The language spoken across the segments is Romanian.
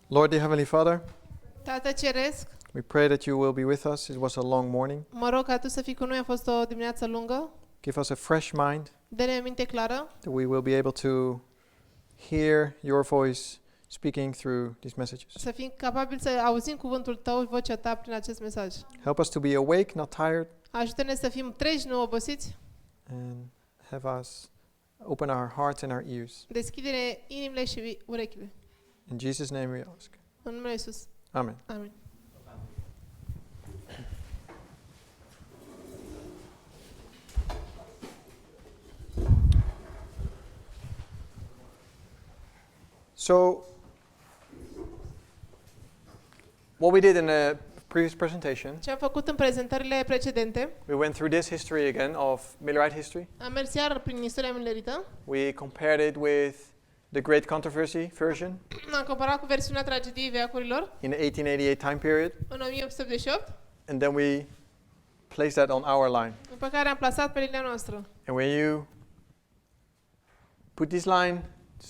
Lord, dear Heavenly Father, Tată Ceresc, we pray that you will be with us. It was a long morning. mă rog ca Tu să fii cu noi, a fost o dimineață lungă. Give us a fresh mind, Dă-ne minte clară, that we will be able to hear your voice speaking through these messages. să fim capabili să auzim cuvântul Tău, vocea Ta prin acest mesaj. Help us to be awake, not tired, Ajută-ne să fim treji, nu obosiți. and have us open our hearts and our ears. Deschide-ne inimile și urechile. In Jesus' name we ask. În numele Lui Iisus. Amen. Amin. So, what we did in the previous presentation, Ce am făcut în prezentările precedente, we went through this history again of Millerite history. am mers iar prin istoria millerită, We compared it with the Great Controversy version am comparat cu versiunea tragediei veacurilor in the 1888 time period, în 1888, and then we placed that on our line. pe care am plasat pe linia noastră. And when you put these lines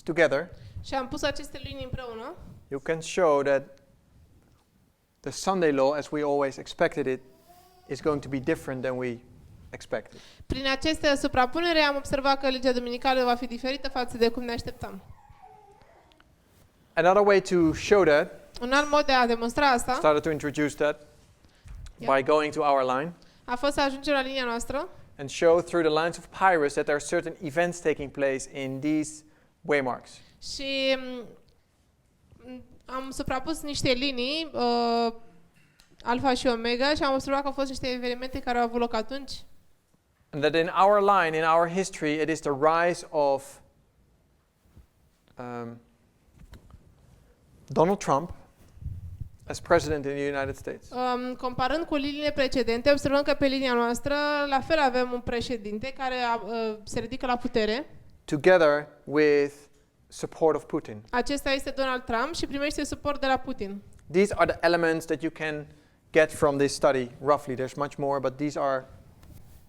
together, Și am pus aceste linii împreună, you can show that the Sunday law, as we always expected it, is going to be different than we expected. prin aceste suprapunere am observat că legea duminicală va fi diferită față de cum ne așteptam. Another way to show that, Un alt mod de a demonstra asta started to introduce that Yeah. by going to our line a fost să ajungem la linia noastră and show through the lines of papyrus that there are certain events taking place in these waymarks. și am suprapus niște linii, alfa și omega, și am observat că au fost niște evenimente care au avut loc atunci. And that in our line, in our history, it is the rise of Donald Trump as president in the United States. Comparând cu liniile precedente, observăm că pe linia noastră la fel avem un președinte care se ridică la putere. Together with support of Putin. Acesta este Donald Trump și primește suport de la Putin. These are the elements that you can get from this study, roughly. There's much more, but these are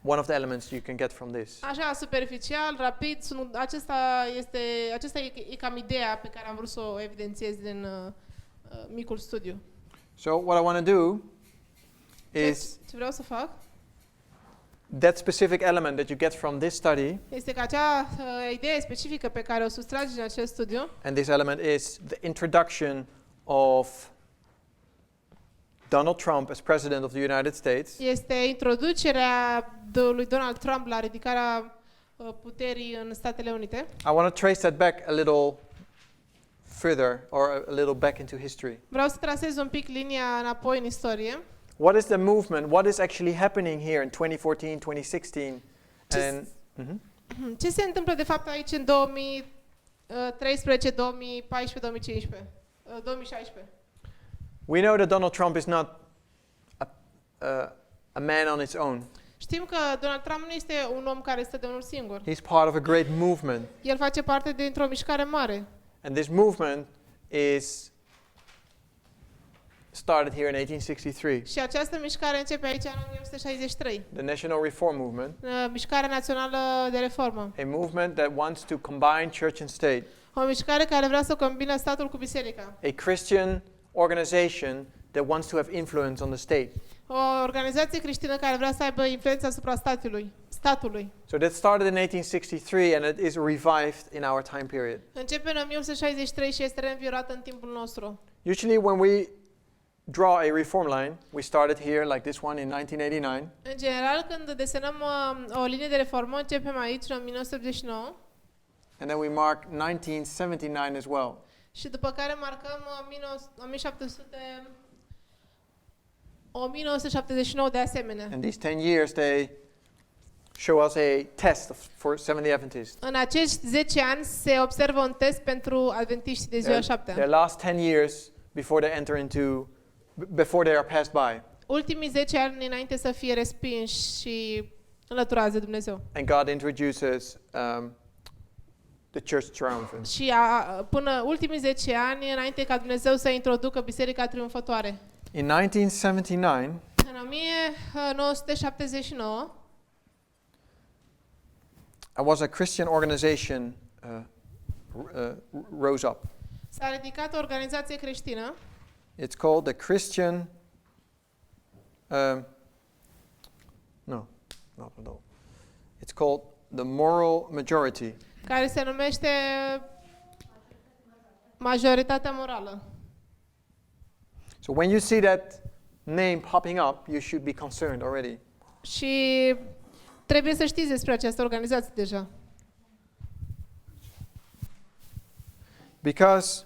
one of the elements you can get from this. Așa, superficial, rapid, acesta e cam ideea pe care am vrut să o evidențiez din micul studiu. So what I want to do is Ce vreau să fac that specific element that you get from this study, este că acea idee specifică pe care o sustragi din acest studiu, and this element is the introduction of Donald Trump as president of the United States, este introducerea lui Donald Trump la ridicarea puterii în Statele Unite. I want to trace that back a little further, or a little back into history. Vreau să trasez un pic linia înapoi în istorie. What is the movement? What is actually happening here in 2014, 2016? And Ce se întâmplă de fapt aici în 2013, 2014, 2015, 2016? we know that Donald Trump is not a man on his own. Știm că Donald Trump nu este un om care stă de unul singur. He's part of a great movement. El face parte dintr-o mișcare mare. And this movement is started here in 1863. Și această mișcare începe aici în 1963. The National Reform Movement, Mișcarea națională de reformă. a movement that wants to combine church and state. O mișcare care vrea să combine statul cu biserica. A Christian organization that wants to have influence on the state. O organizație creștină care vrea să aibă influență asupra statului. So that started in 1863 and it is revived in our time period. Începe în 1963 și este reînviorată în timpul nostru. Usually when we draw a reform line, we started here like this one in 1989. În general, când desenăm o linie de reformă, începem aici în 1989 And then we mark 1979 as well. și după care marcăm 1979 de asemenea. And these 10 years they show us a test for Seventh-day Adventists. În acești 10 ani se observă un test pentru adventiștii de ziua 7-a. Their last 10 years before they are passed by. Ultimii 10 ani înainte să fie respinși și înlăturați de Dumnezeu. And God introduces the church triumphant. Și până ultimii 10 ani înainte ca Dumnezeu să introducă biserica triumfătoare. In 1979, În 1979 was a Christian organization rose up. S-a ridicat o organizație creștină. It's called the Christian. No. It's called the Moral Majority. Care se numește majoritatea morală. So when you see that name popping up, you should be concerned already. Și trebuie să știți despre această organizație deja. Because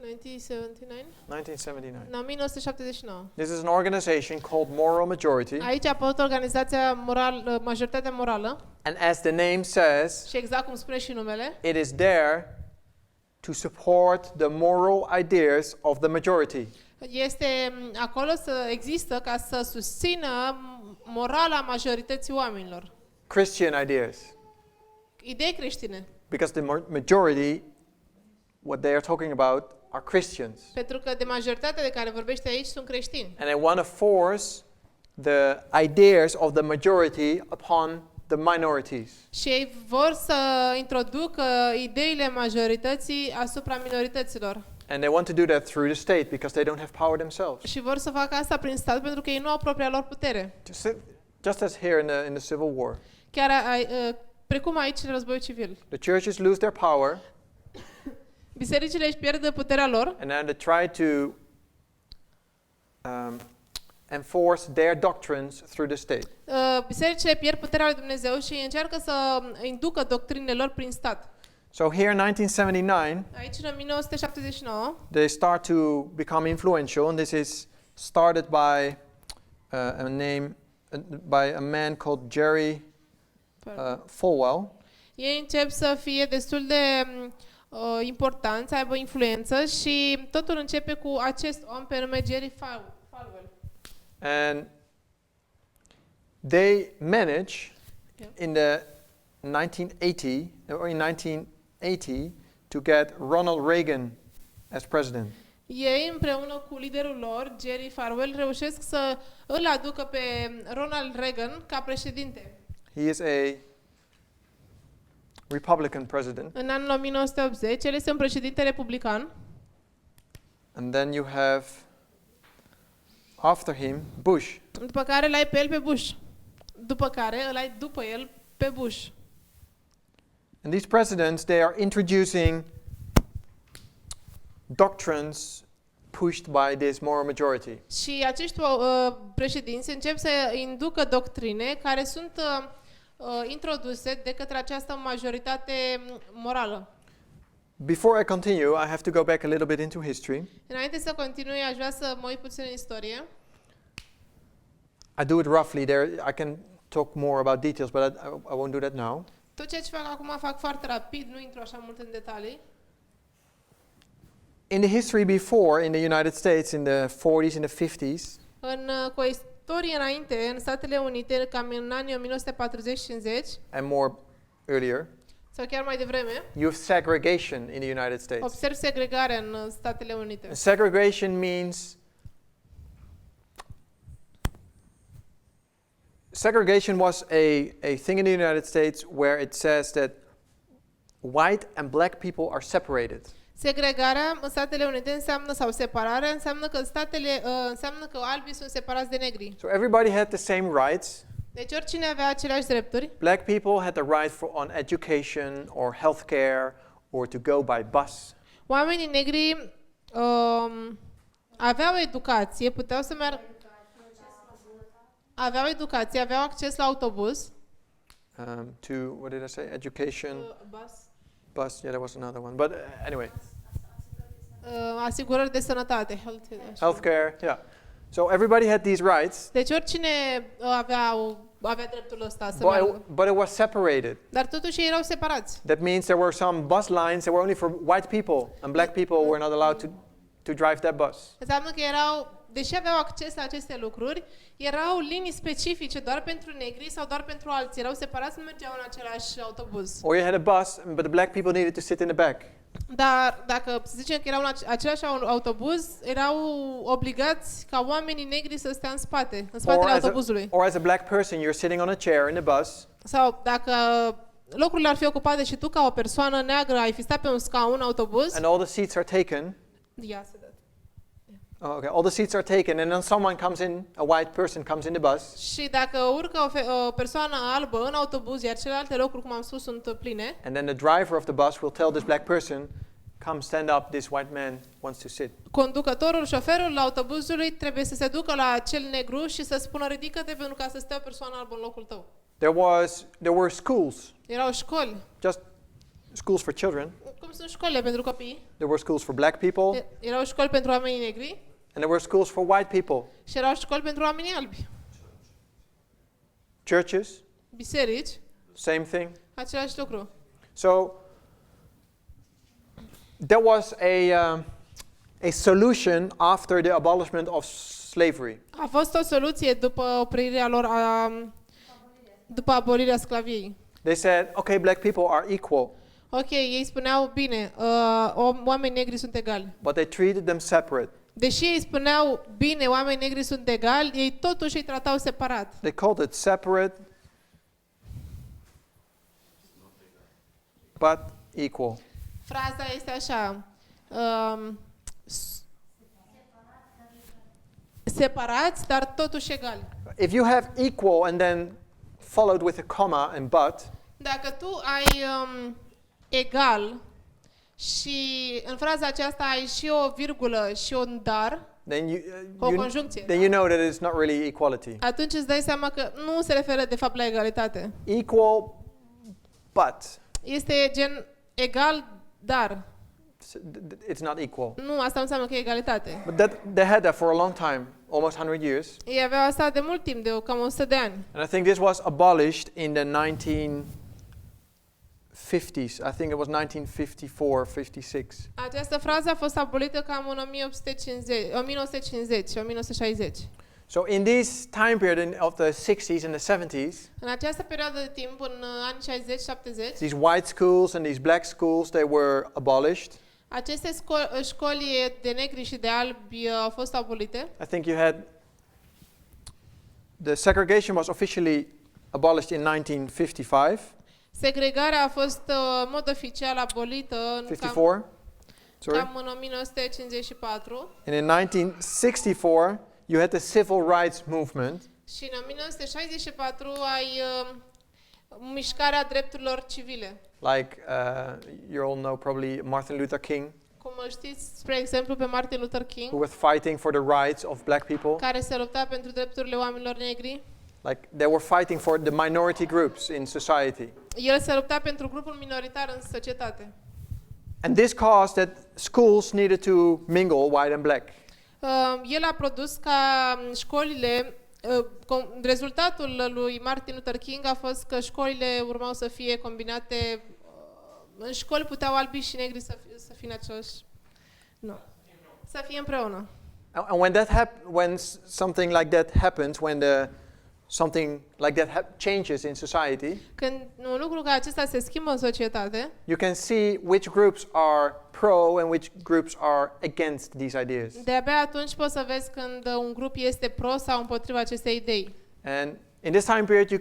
1979? 1979. 1979. This is an organization called Moral Majority. Aici a apărut organizația majoritatea morală. And as the name says, Și exact cum spune și numele, it is there to support the moral ideas of the majority. este acolo să există ca să susțină morala majorității oamenilor. Christian ideas. Idei creștine. Because the majority, what they are talking about, are Christians. Pentru că de majoritatea de care vorbește aici sunt creștini. And they want to force the ideas of the majority upon the minorities. Și ei vor să introducă ideile majorității asupra minorităților. And they want to do that through the state because they don't have power themselves. Și vor să facă asta prin stat pentru că ei nu au propria lor putere. Just as here in the Civil War. Chiar precum aici în războiul civil. The churches lose their power. Bisericile își pierd puterea lor. And then they try to enforce their doctrines through the state. Bisericile pierd puterea lui Dumnezeu și încearcă să inducă doctrinele lor prin stat. So here in 1979, Aici în 1979, they start to become influential, and this is started by by a man called Jerry Falwell. ei încep să fie destul de importanți, să aibă influență și totul începe cu acest om pe nume Jerry Falwell. And they manage in the 1980 to get Ronald Reagan as president. Ei împreună cu liderul lor, Jerry Falwell, reușesc să îl aducă pe Ronald Reagan ca președinte. He is a Republican president. În anul 1980, el este un președinte republican. And then you have after him Bush. După care îl ai pe el pe Bush. După care îl ai după el pe Bush. And these presidents, they are introducing doctrines pushed by this moral majority. Și acești președinți încep să inducă doctrine care sunt introduse de către această majoritate morală. Before I continue, I have to go back a little bit into history. Înainte să continui, aș vrea să mă uit puțin în istorie. I do it roughly. I can talk more about details, but I won't do that now. Tot ceea ce fac acum fac foarte rapid, nu intru așa mult în detalii. In the history before, in the United States, in the 40s and the 50s, Cu o istorie înainte, în Statele Unite, cam în anii 1940-50, and more earlier, sau chiar mai devreme, you have segregation in the United States. observ segregarea în Statele Unite. And segregation means segregation was a thing in the United States where it says that white and black people are separated. Segregarea în Statele Unite înseamnă, sau separarea, înseamnă că albii sunt separați de negri. So everybody had the same rights. Deci oricine avea aceleași drepturi. Black people had the right on education or healthcare or to go by bus. Oamenii negri aveau educație, puteau să meargă. Aveau educație, aveau acces la autobuz. To, what did I say? Education, Bus. bus, yeah, there was another one. But anyway. Asigurări de sănătate. Healthcare, yeah. So everybody had these rights. Deci oricine avea dreptul ăsta să meargă. But it was separated. Dar totuși ei erau separați. That means there were some bus lines that were only for white people, and black people were not allowed to drive that bus. Înseamnă că deși aveau acces la aceste lucruri, erau linii specifice doar pentru negri sau doar pentru alții. Erau separați, nu mergeau în același autobuz. Or you had a bus, but the black people needed to sit in the back. Dar dacă să zicem că erau în același autobuz, erau obligați ca oamenii negri să stea în spatele autobuzului. Or as a black person, you're sitting on a chair in the bus. Sau dacă locurile ar fi ocupate și tu ca o persoană neagră ai fi stat pe un scaun autobuz. and all the seats are taken. Ia să dă. Oh, okay, all the seats are taken, and then someone comes in, a white person comes in the bus, Și dacă urcă o persoană albă în autobuz, iar celelalte locuri, cum am spus, sunt pline, and then the driver of the bus will tell this black person, come stand up, this white man wants to sit. conducătorul, șoferul autobuzului trebuie să se ducă la cel negru și să spună ridică-te pentru ca să stea o persoană albă în locul tău. There were schools, Erau școli, just schools for children. cum sunt școlile pentru copii, There were schools for black people, erau școli pentru oamenii negri and there were schools for white people. și erau școli pentru oamenii albi. Churches, Biserici, same thing. același lucru. So there was a solution after the abolishment of slavery. A fost o soluție după oprirea lor, după abolirea sclaviei. They said, okay, black people are equal, Ok, ei spuneau, bine, oamenii negri sunt egali. but they treated them separate. Deși ei spuneau, bine, oamenii negri sunt egali, ei totuși îi tratau separat. They called it separate, but equal. Fraza este așa, separați, dar totuși egali. If you have equal and then followed with a comma and but, Dacă tu ai egal și în fraza aceasta ai și o virgulă și un dar, then o conjuncție, then you know that it's not really equality. atunci îți dai seama că nu se referă de fapt la egalitate. Equal, but Este gen egal, dar. it's not equal. Nu, asta nu înseamnă că e egalitate. But they had that for a long time, almost 100 years. Ei aveau asta de mult timp, de cam 100 de ani. And I think this was abolished in the 1950s. I think it was 1954, 56. Această frază a fost abolită cam în 1950, 1960. So in this time period of the 60s and the 70s, În această perioadă de timp, în anii 60-70, these white schools and these black schools, they were abolished. aceste școli de negri și de albi au fost abolite. I think the segregation was officially abolished in 1955. Segregarea a fost în mod oficial abolită în 54? Sorry. cam în 1954 And in 1964, you had the civil rights movement. și în 1964 ai mișcarea drepturilor civile. Like you all know probably Martin Luther King, Cum îl știți, spre exemplu, pe Martin Luther King, who was fighting for the rights of black people. care se lupta pentru drepturile oamenilor negri. Like they were fighting for the minority groups in society. El se lupta pentru grupul minoritar în societate. And this caused that schools needed to mingle white and black. El a produs ca școlile, rezultatul lui Martin Luther King a fost că școlile urmau să fie combinate, în școli puteau albi și negri să fie în același, nu, să fie împreună. And when something like that happens, something like that changes in society, Când un lucru ca acesta se schimbă în societate, you can see which groups are pro and which groups are against these ideas. de-abia atunci poți să vezi când un grup este pro sau împotriva acestei idei. And in this time period, you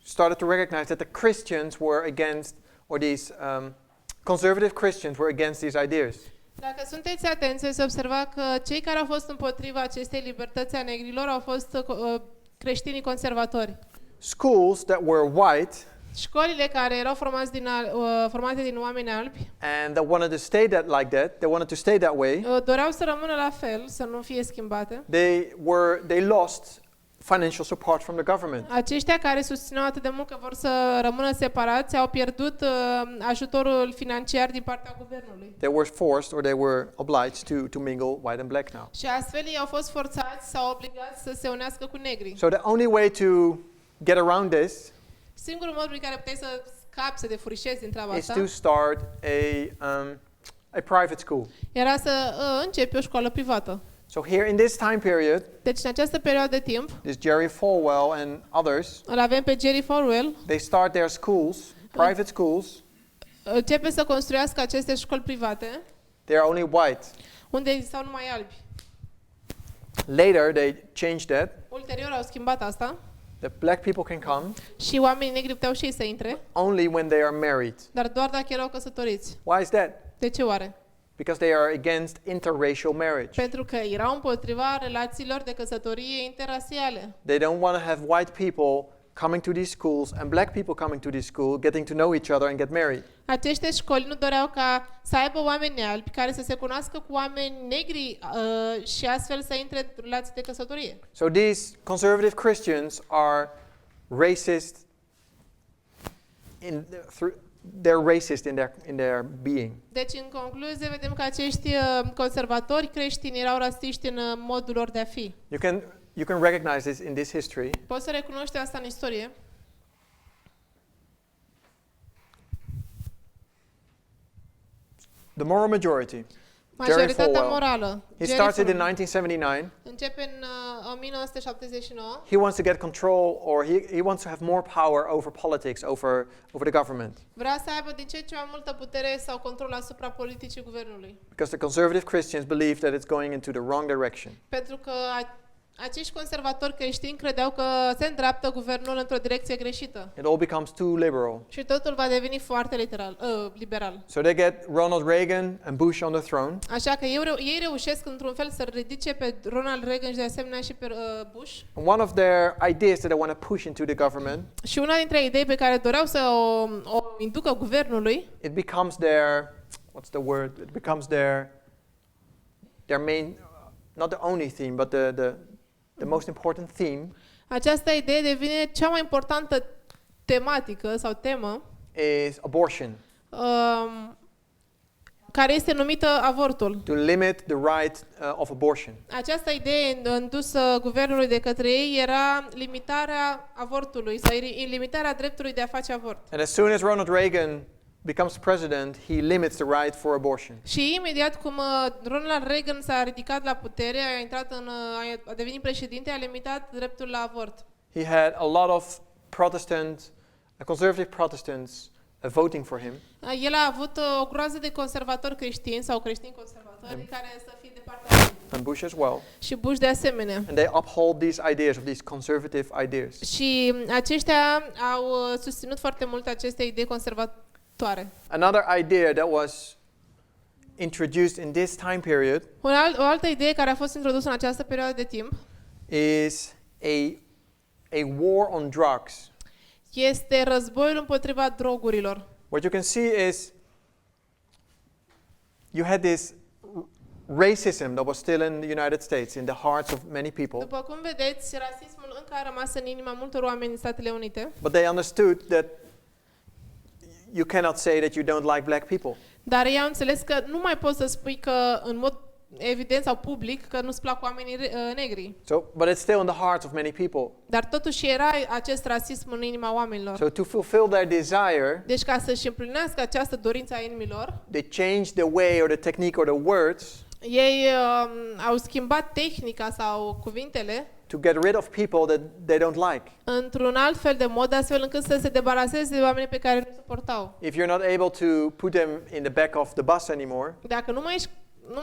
started to recognize that the Christians were against, or these conservative Christians were against these ideas. Dacă sunteți atenți, veți observa că cei care au fost împotriva acestei libertăți a negrilor au fost creștinii conservatori. Schools that were white Școlile care erau formate din oameni albi and that wanted to stay that way, doreau să rămână la fel, să nu fie schimbate. they lost financial support from the government. Aceștia care susțineau atât de mult că vor să rămână separați au pierdut ajutorul financiar din partea guvernului. They were forced or they were obliged to mingle white and black now. Și astfel ei au fost forțați sau obligați să se unească cu negri. So the only way to get around this Singurul mod prin care puteai să scapi, să te furișezi din treaba is asta, to start a private school. era să începi o școală privată. So here in this time period, Deci în această perioadă de timp, this Jerry Falwell and others, îl avem pe Jerry Falwell, they start their schools, private schools. începe să construiască aceste școli private, They are only white. unde existau numai albi. Later they changed that Ulterior au schimbat asta that black people can come și oamenii negri puteau și ei să intre, only when they are married. dar doar dacă erau căsătoriți. Why is that? De ce oare? Because they are against interracial marriage. Pentru că erau împotriva relațiilor de căsătorie interrasiale. They don't want to have white people coming to these schools and black people coming to this school, getting to know each other and get married. Aceste școli nu doreau ca să aibă oameni albi care să se cunoască cu oameni negri și astfel să intre în relații de căsătorie. So these conservative Christians are racist they're racist in their being. Deci, în concluzie, vedem că acești conservatori creștini erau rasiști în modul lor de a fi. You can recognize this in this history. Poți să recunoști asta în istorie. The moral majority. Majoritatea morală. He starts it in 1979. Începe în 1979. He wants to get control, or he wants to have more power over politics, over the government. Vrea să aibă din ce în ce mai multă putere sau control asupra politicii guvernului. Because the conservative Christians believe that it's going into the wrong direction. Pentru că acești conservatori creștini credeau că se îndreaptă guvernul într-o direcție greșită. It all becomes too liberal. Și totul va deveni foarte liberal. So they get Ronald Reagan and Bush on the throne. Așa că ei reușesc într-un fel să ridice pe Ronald Reagan și de asemenea și pe Bush. And one of their ideas that they want to push into the government. Și una dintre idei pe care doreau să o inducă guvernului. It becomes their It becomes their main, not the only theme, but the most important theme. Această idee devine cea mai importantă tematică sau temă. Is abortion. Care este numită avortul. To limit the right of abortion. Această idee îndusă guvernului de către ei era limitarea avortului sau limitarea dreptului de a face avort. And as soon as Ronald Reagan becomes president, he limits the right for abortion. Și imediat cum Ronald Reagan s-a ridicat la putere, a devenit președinte, a limitat dreptul la avort. He had a lot of conservative Protestants voting for him. El a avut o groază de conservatori creștini sau creștini conservatori care să fie de partea lui. And Bush as well. Și Bush de asemenea. And they uphold these ideas of these conservative ideas. Și aceștia au susținut foarte mult aceste idei conservatoare. Another idea that was introduced in this time period O altă idee care a fost introdusă în această perioadă de timp is a war on drugs. Este războiul împotriva drogurilor. What you can see is you had this racism that was still in the United States, in the hearts of many people. După cum vedeți, rasismul încă a rămas în inima multor oameni în Statele Unite. But they understood that you cannot say that you don't like black people. Dar ei au înțeles că nu mai poți să spui că în mod evident sau public că nu-ți plac oamenii negri. But it's still in the hearts of many people. Dar totuși era acest rasism în inima oamenilor. So to fulfill their desire, deci ca să-și împlinească această dorință a inimilor, they changed the way or the technique or the words. Ei au schimbat tehnica sau cuvintele to get rid of people that they don't like. Într-un alt fel de mod, astfel încât să se debaraseze de oameni pe care nu suportau. If you're not able to put them in the back of the bus anymore, dacă nu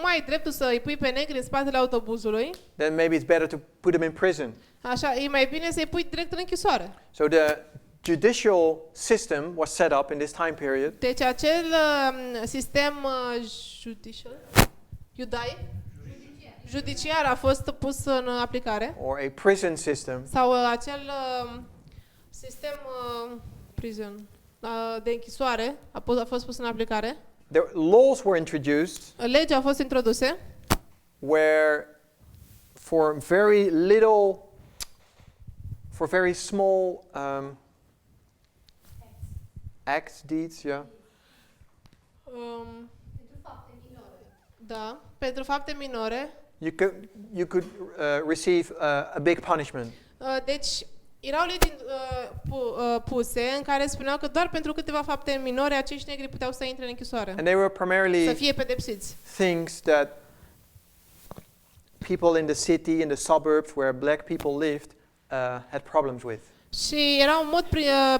mai ai dreptul să îi pui pe negri în spatele autobuzului, then maybe it's better to put them in prison. Așa, e mai bine să-i pui direct în închisoare. So the judicial system was set up in this time period. Deci acel sistem judiciar a fost pus în aplicare. Or a prison system. Sau acel sistem prison de închisoare a fost pus în aplicare. The laws were introduced. Legea a fost introduse. Where for very small acts, deeds, yeah. Da, pentru fapte minore. You could receive a big punishment. Deci erau legi puse în care spuneau că doar pentru câteva fapte minore acești negri puteau să intre în închisoare. And they were primarily să fie pedepsiți. Things that people in the city, in the suburbs where black people lived, had problems with. Și era un mod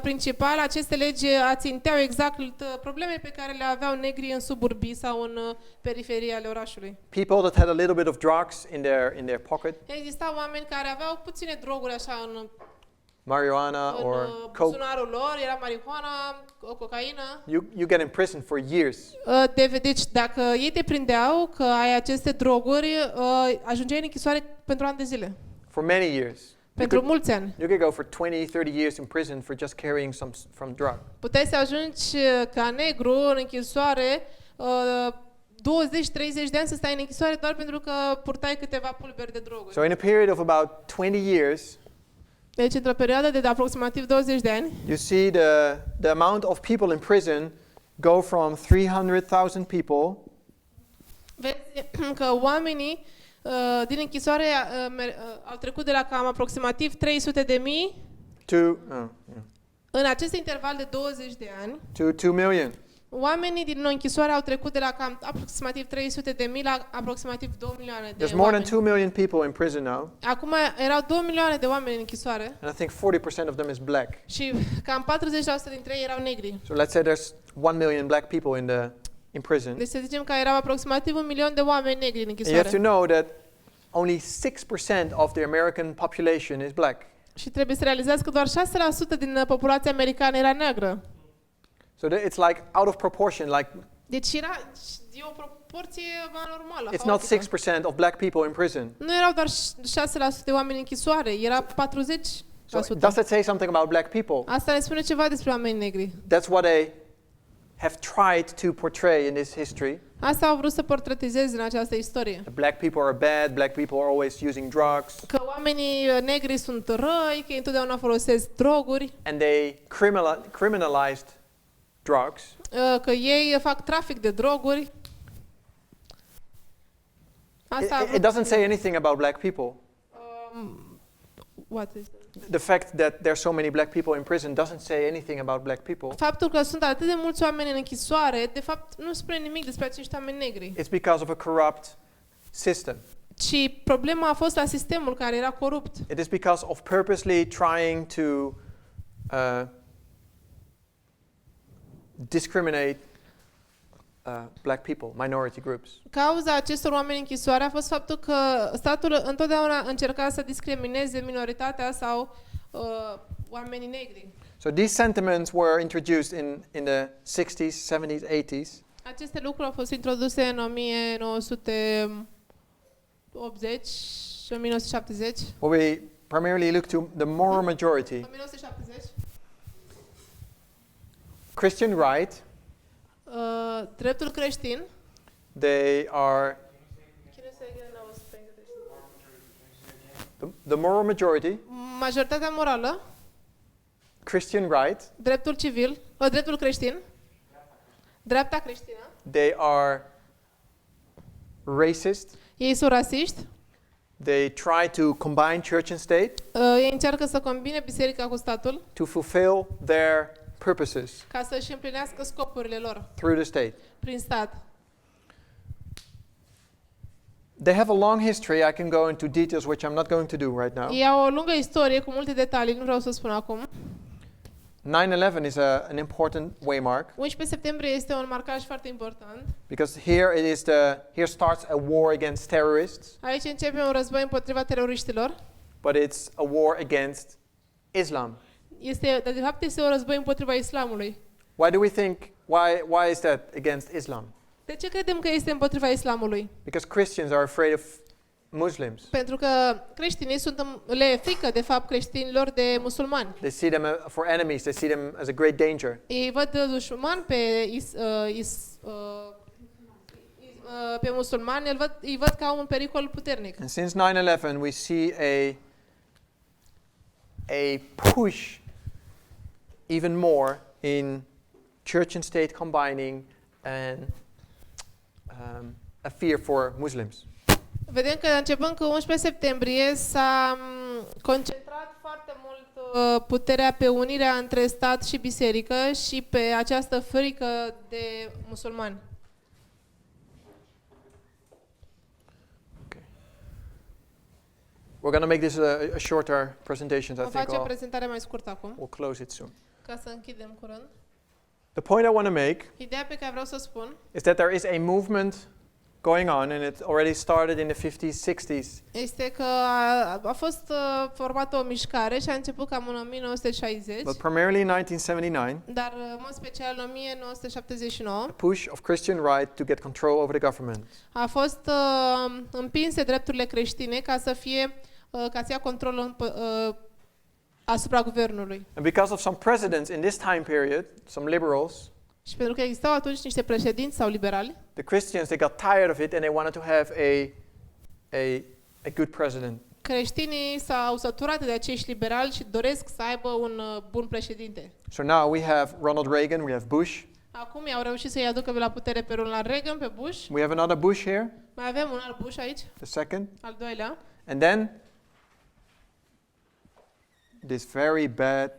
principal, aceste legi aținteau exact probleme pe care le aveau negrii în suburbii sau în periferia ale orașului. People that had a little bit of drugs in their pocket. Existau oameni care aveau puține droguri așa în marijuana În or coke, buzunarul lor era marihuana, o cocaină. you get in prison for years. Deci dacă ei te prindeau că ai aceste droguri, ajungeai în închisoare pentru ani de zile. For many years. Pentru mulți ani. You could go for 20, 30 years in prison for just carrying from drug. Puteai să ajungi ca negru în închisoare 20-30 de ani să stai în închisoare doar pentru că purtai câteva pulberi de droguri. So in a period of about 20 years, Deci într-o perioadă de aproximativ 20 de ani, you see the amount of people in prison go from 300,000 people vezi că oamenii din închisoare au trecut de la cam aproximativ 300.000 to în acest interval de 20 de ani. to 2 million. Oamenii din închisoare au trecut de la cam aproximativ 300.000 la aproximativ 2 milioane de There's more than oameni. 2 million people in prison now, Acum erau 2 milioane de oameni în închisoare and I think 40% of them is black. și cam 40% dintre ei erau negri. So let's say there's 1 million black people in prison. Deci să zicem că erau aproximativ 1 milion de oameni negri în And you have to închisoare. know that only 6% of the American population is black. Și trebuie să realizați că doar 6% din populația americană era neagră. So it's like out of proportion. Like Deci e o proporție anormală. it's not haotică. 6% of black people in prison. Nu erau doar 6% de oameni în închisoare, era 40%. So does that say something about black people? Asta ne spune ceva despre oameni negri. That's what they have tried to portray in this history. Asta au vrut să portretizeze în această istorie. The black people are bad. Black people are always using drugs, Că oamenii negri sunt răi, că ei întotdeauna folosesc droguri, and they criminalized drugs. că ei fac trafic de droguri. Asta a It vrut doesn't say anything about black people. what is The fact that there's so many black people in prison doesn't say anything about black people. Faptul că sunt atât de mulți oameni în închisoare, de fapt nu spune nimic despre acești oameni negri. It's because of a corrupt system. Ci problema a fost la sistemul care era corupt. It is because of purposely trying to discriminate black people, minority groups. Cauza acestor oameni în închisoare a fost faptul că statul întotdeauna încerca să discrimineze minoritatea sau oamenii negri. So these sentiments were introduced in the 60s, 70s, 80s. Aceste lucruri au fost introduse în 1980 și 1970. Where we primarily look to the moral majority. 1970. Christian right, Dreptul creștin. they are the moral majority, Majoritatea morală, Christian right, dreptul civil, dreptul creștin, dreapta creștină. they are racist. Ei sunt rasiști. They try to combine church and state Ei încearcă să combine biserica cu statul to fulfill their purposes ca să-și împlinească scopurile lor through the state. prin stat. They have a long history. I can go into details which I'm not going to do right now. Ei au o lungă istorie cu multe detalii, nu vreau să spun acum. 9/11 is an important waymark 11 septembrie este un marcaj foarte important. because here starts a war against terrorists, Aici începe un război împotriva teroriștilor. but it's a war against Islam. Dar de fapt este un război împotriva islamului. Why do we think why is that against Islam? De ce credem că este împotriva islamului? Because Christians are afraid of Muslims. Pentru că creștinii le e frică de fapt creștinilor de musulmani. They see them for enemies. They see them as a great danger. Ei văd dușmani pe musulmani, îi văd ca un pericol puternic. And since 9/11 we see a push even more in church and state combining and a fear for Muslims. Vedem că începând cu 11 septembrie s-a concentrat foarte mult puterea pe unirea între stat și biserică și pe această frică de musulmani. Okay. We're going to make this a shorter presentation. So I Vom think face o prezentare mai scurtă acum, we'll close it soon. ca să închidem curând. The point I want to make Ideea pe care vreau să o spun is that there is a movement going on, and it already started in the 50s, 60s. este că a fost formată o mișcare și a început cam în 1960, But primarily in 1979, dar în mod special în 1979 a push of Christian right to get control over the government. a fost împinse drepturile creștine ca să ia controlul asupra guvernului. And because of some presidents in this time period, some liberals, Și pentru că existau atunci niște președinți sau liberali, the Christians, they got tired of it and they wanted to have a good president. creștinii s-au săturat de acești liberali și doresc să aibă un bun președinte. So now we have Ronald Reagan, we have Bush, Acum i-au reușit să-i aducă la putere pe Ronald Reagan, pe Bush. we have another Bush here, Mai avem un alt Bush aici, the second, al doilea. and then this very bad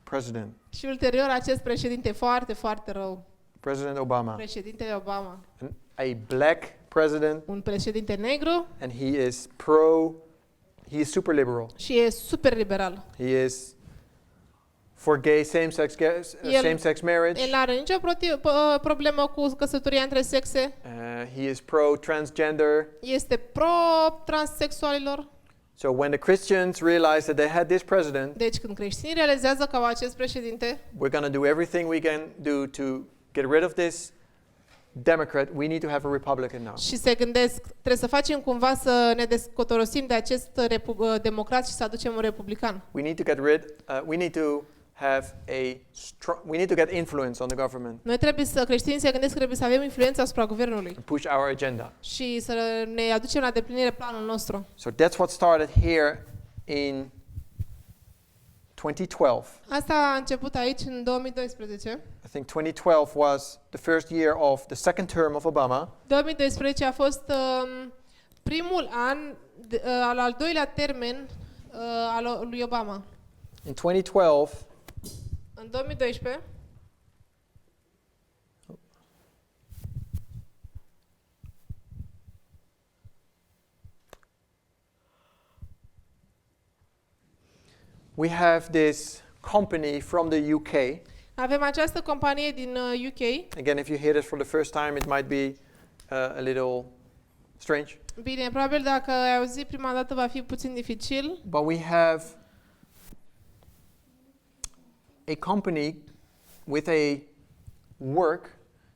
president, Și ulterior acest președinte foarte, foarte rău, President Obama, președintele Obama. a black president, Un președinte negru and he is super liberal. și e super liberal. He is for gay same-sex marriage. El are nicio problemă cu căsătoria între sexe. He is pro-transgender. Este pro-transsexualilor. So when the Christians realized that they had this president, Deci când creștinii realizează că au acest președinte, we're going to do everything we can do to get rid of this Democrat. We need to have a Republican now. și se gândesc, trebuie să facem cumva să ne descotorosim de acest democrat și să aducem un republican. We need to get rid. We need to have we need to get influence on the government Noi creștinii se gândesc că trebuie să avem influență asupra guvernului and push our agenda. și să ne aducem la deplinire planul nostru. So that's what started here in 2012. Asta a început aici în 2012. I think 2012 was the first year of the second term of Obama. 2012 a fost primul an al doilea termen al lui Obama. In 2012, În 2012 we have this company from the UK. avem această companie din UK. Again, if you hear this for the first time, it might be a little strange. Bine, probabil dacă ai auzit prima dată va fi puțin dificil. But we have a company with a work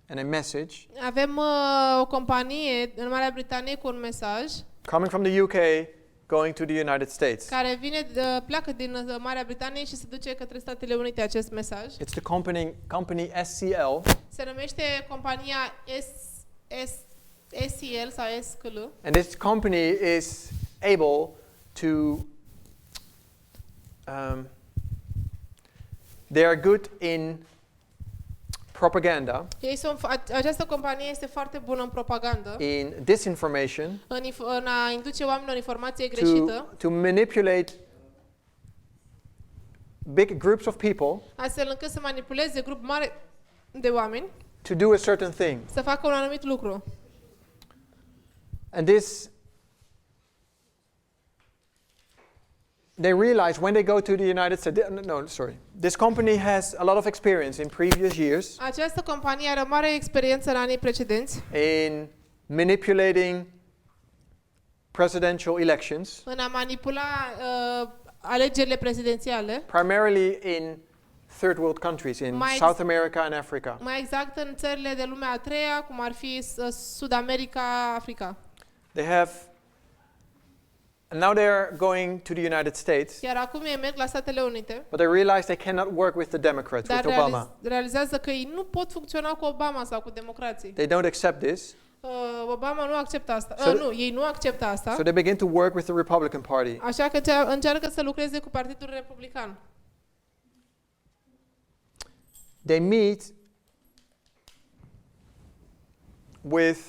and a message Avem o companie în Marea Britanie cu un mesaj coming from the UK going to the United States. care pleacă din Marea Britanie și se duce către Statele Unite acest mesaj. It's the company SCL, Se numește compania SCL sau SCL. and this company is able to they are good in propaganda, Această companie este foarte bună în propagandă, in disinformation, în a induce oamenilor informație greșită, to manipulate big groups of people astfel încât să manipuleze grup mare de oameni to do a certain thing. să facă un anumit lucru. And they realize when they go to the United States, this company has a lot of experience in previous years Această companie are o mare experiență în anii precedenți in manipulating presidential elections, în a manipula alegerile prezidențiale, primarily in third world countries, in South America and Africa. mai exact în țările de lumea a treia, cum ar fi Sud America, Africa. And now they are going to the United States, Iar acum ei merg la Statele Unite, but they realize they cannot work with the Democrats, dar with Obama. realizează că ei nu pot funcționa cu Obama sau cu democrații. They don't accept this, Obama nu acceptă asta. Ei nu acceptă asta. so they begin to work with the Republican Party. Așa că încearcă să lucreze cu Partidul Republican. They meet with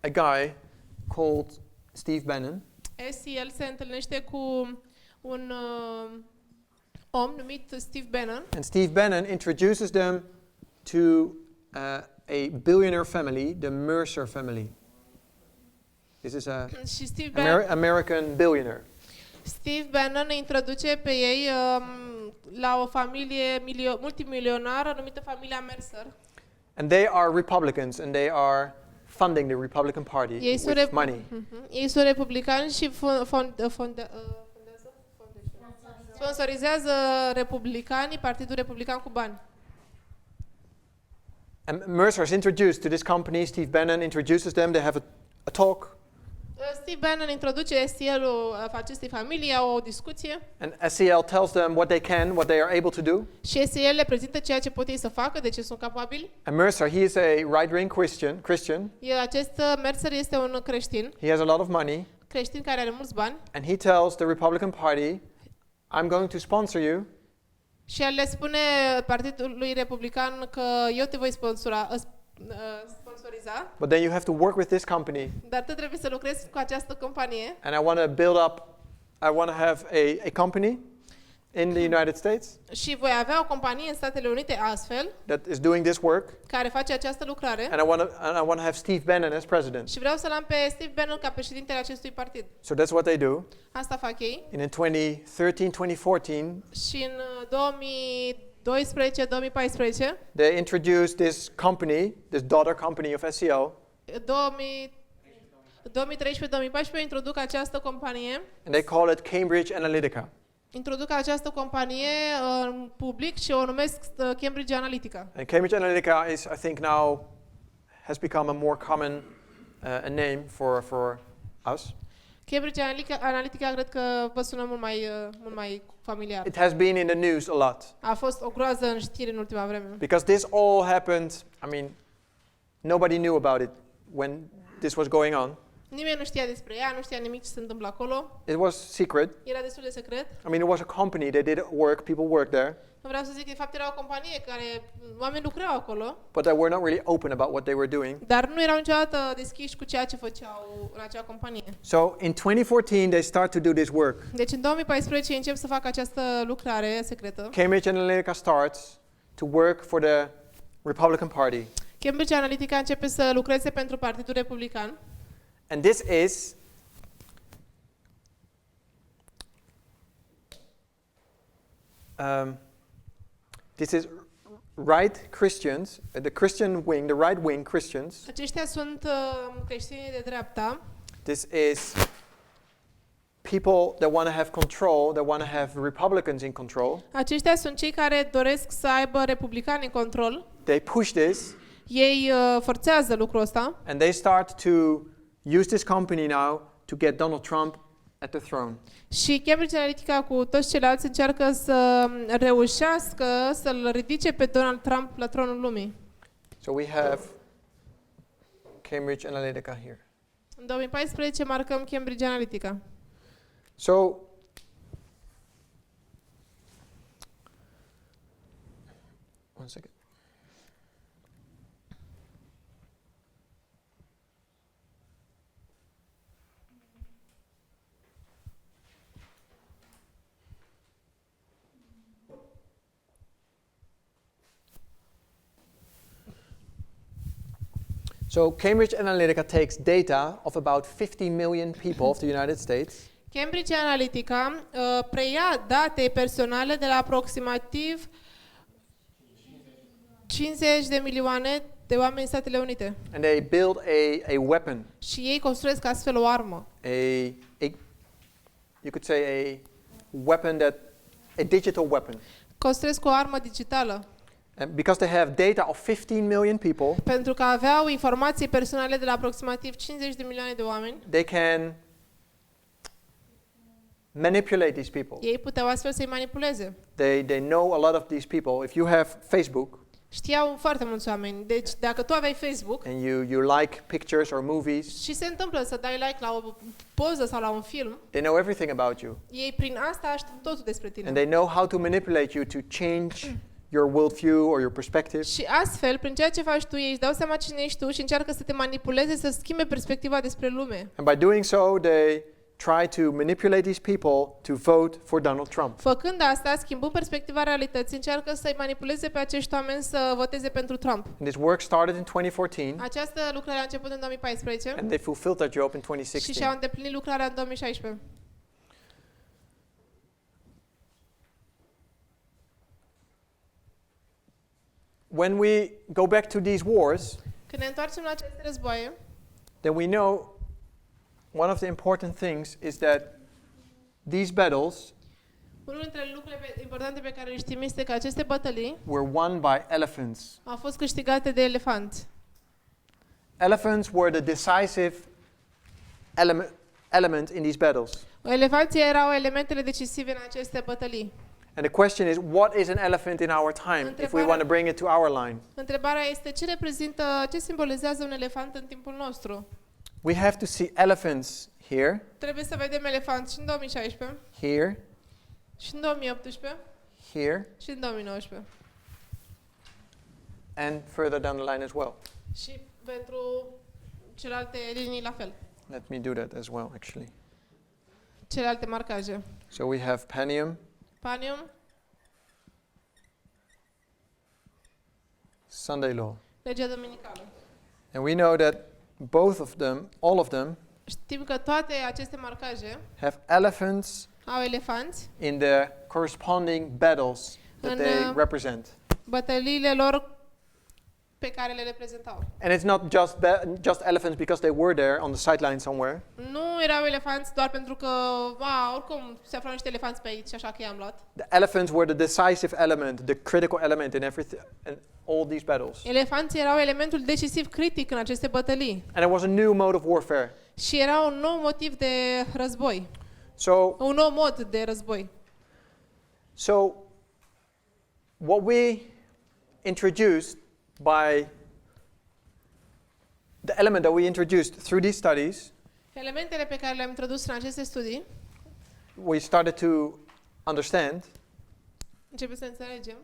a guy called Steve Bannon. SCL se întâlnește cu un om numit Steve Bannon. And Steve Bannon introduces them to a billionaire family, the Mercer family. This is a American billionaire. Steve Bannon îi introduce pe ei la o familie multimilionară numită familia Mercer. And they are Republicans and they are funding the Republican Party with money. Ei sunt republicani și sponsorizează republicanii, Partidul Republican cu bani. And Mercer is introduced to this company. Steve Bannon introduces them. They have a talk. Steve Bannon introduce SEL-ul acestei familii, au o discuție. And SEL tells them what they can, what they are able to do. Și SEL le prezintă ceea ce pot ei să facă, de ce sunt capabili. And Mercer, he is a right-wing Christian. Acest Mercer este un creștin. He has a lot of money. Creștin care are mulți bani. And he tells the Republican Party, I'm going to sponsor you. Și el le spune Partidului Republican că eu te voi sponsoriza. But then you have to work with this company. Dar tu trebuie să lucrezi cu această companie. And I want to build up, I want to have a company in the United States. Și voi avea o companie în Statele Unite astfel. That is doing this work. Care face această lucrare. And I want to have Steve Bannon as president. Și vreau să-l am pe Steve Bannon ca președintele acestui partid. So that's what they do. Asta fac ei. And in 2013-2014, și în 2012-2014, they introduced this company, this daughter company of SEL. 2013-2014 introduc această companie. And they call it Cambridge Analytica. Introduc această companie în public și o numesc Cambridge Analytica. And Cambridge Analytica is, I think, now has become a more common a name for us. Cambridge Analytica cred că vă sună mult mai familiar. It has been in the news a lot. A fost o groază în știri în ultima vreme. Because this all happened, I mean, nobody knew about it when this was going on. Nimeni nu știa despre ea, nu știa nimic ce se întâmplă acolo. It was secret. Era destul de secret. I mean, it was a company. They did work. People worked there. Vreau să zic că de fapt era o companie care oameni lucrau acolo. But they were not really open about what they were doing. Dar nu erau niciodată deschiși cu ceea ce făceau în acea companie. So in 2014 they start to do this work. Deci în 2014 încep să facă această lucrare secretă. Cambridge Analytica starts to work for the Republican Party. Cambridge Analytica începe să lucreze pentru Partidul Republican. And this is right Christians, the Christian wing, the right wing Christians. Aceștia sunt creștinii de dreapta. This is people that want to have control, that want to have Republicans in control. Aceștia sunt cei care doresc să aibă republicani în control. They push this. Ei forțează lucrul ăsta. And they start to use this company now to get Donald Trump at the throne. Și Cambridge Analytica cu toți ceilalți încearcă să reușească să-l ridice pe Donald Trump la tronul lumii. So we have Cambridge Analytica here. În 2014 marcăm Cambridge Analytica. So one second. So Cambridge Analytica takes data of about 50 million people of the United States. Cambridge Analytica preia date personale de la aproximativ 50 de milioane de oameni în Statele Unite. And they build a weapon. Și ei construiesc astfel o armă. You could say a weapon a digital weapon. Construiesc o armă digitală. And because they have data of 15 million people, pentru că aveau informații personale de la aproximativ 50 de milioane de oameni, they can manipulate these people. Ei puteau astfel să-i manipuleze. They know a lot of these people. If you have Facebook, știau foarte mulți oameni. Deci dacă tu aveai Facebook and you like pictures or movies, și se întâmplă să dai like la o poză sau la un film, they know everything about you. Ei prin asta știu totul despre tine. And they know how to manipulate you to change your worldview or your perspective. Și astfel, prin ceea ce faci tu, ei își dau seama cine ești tu și încearcă să te manipuleze, să schimbe perspectiva despre lume. And by doing so, they try to manipulate these people to vote for Donald Trump. Făcând asta, schimbând perspectiva realității, încearcă să-i manipuleze pe acești oameni să voteze pentru Trump. And this work started in 2014. Această lucrare a început în 2014. And they fulfilled their job in Și 2016. și-au îndeplinit lucrarea în 2016. when we go back to these wars, Când ne întoarcem la aceste războaie, then we know one of the important things is that these battles unul dintre lucrurile importante pe care le știm este că aceste bătălii were won by elephants. au fost câștigate de elefanți. Elephants were the decisive element in these battles. Elefanții erau elementele decisive în aceste bătălii. And the question is, what is an elephant in our time if we want to bring it to our line? Întrebarea este ce simbolizează un elefant în timpul nostru? We have to see elephants here, Trebuie să vedem elefanți și în 2016, here, și în 2018, here, și în 2019. and further down the line as well. Și pentru celelalte linii la fel. Let me do that as well, actually. Celelalte marcaje. So we have Panium, Panium, Sunday law. legea dominicală. And we know that both of them, all of them, Știm că toate aceste marcaje have elephants au elefanți in their corresponding battles that And, they represent. bătăliile lor pe care le reprezentau. And it's not just elephants because they were there on the sideline somewhere. Nu erau elefanți doar pentru că, oricum se aflau niște elefanți pe aici, așa că i-am luat. The elephants were the decisive element, the critical element in all these battles. Elefanții erau elementul decisiv critic în aceste bătălii. And it was a new mode of warfare. Și era un nou motiv de război. So, Un nou mod de război. What we introduced by the element that we introduced through these studies, Elementele pe care le-am introdus în aceste studii, we started to understand, începem să înțelegem,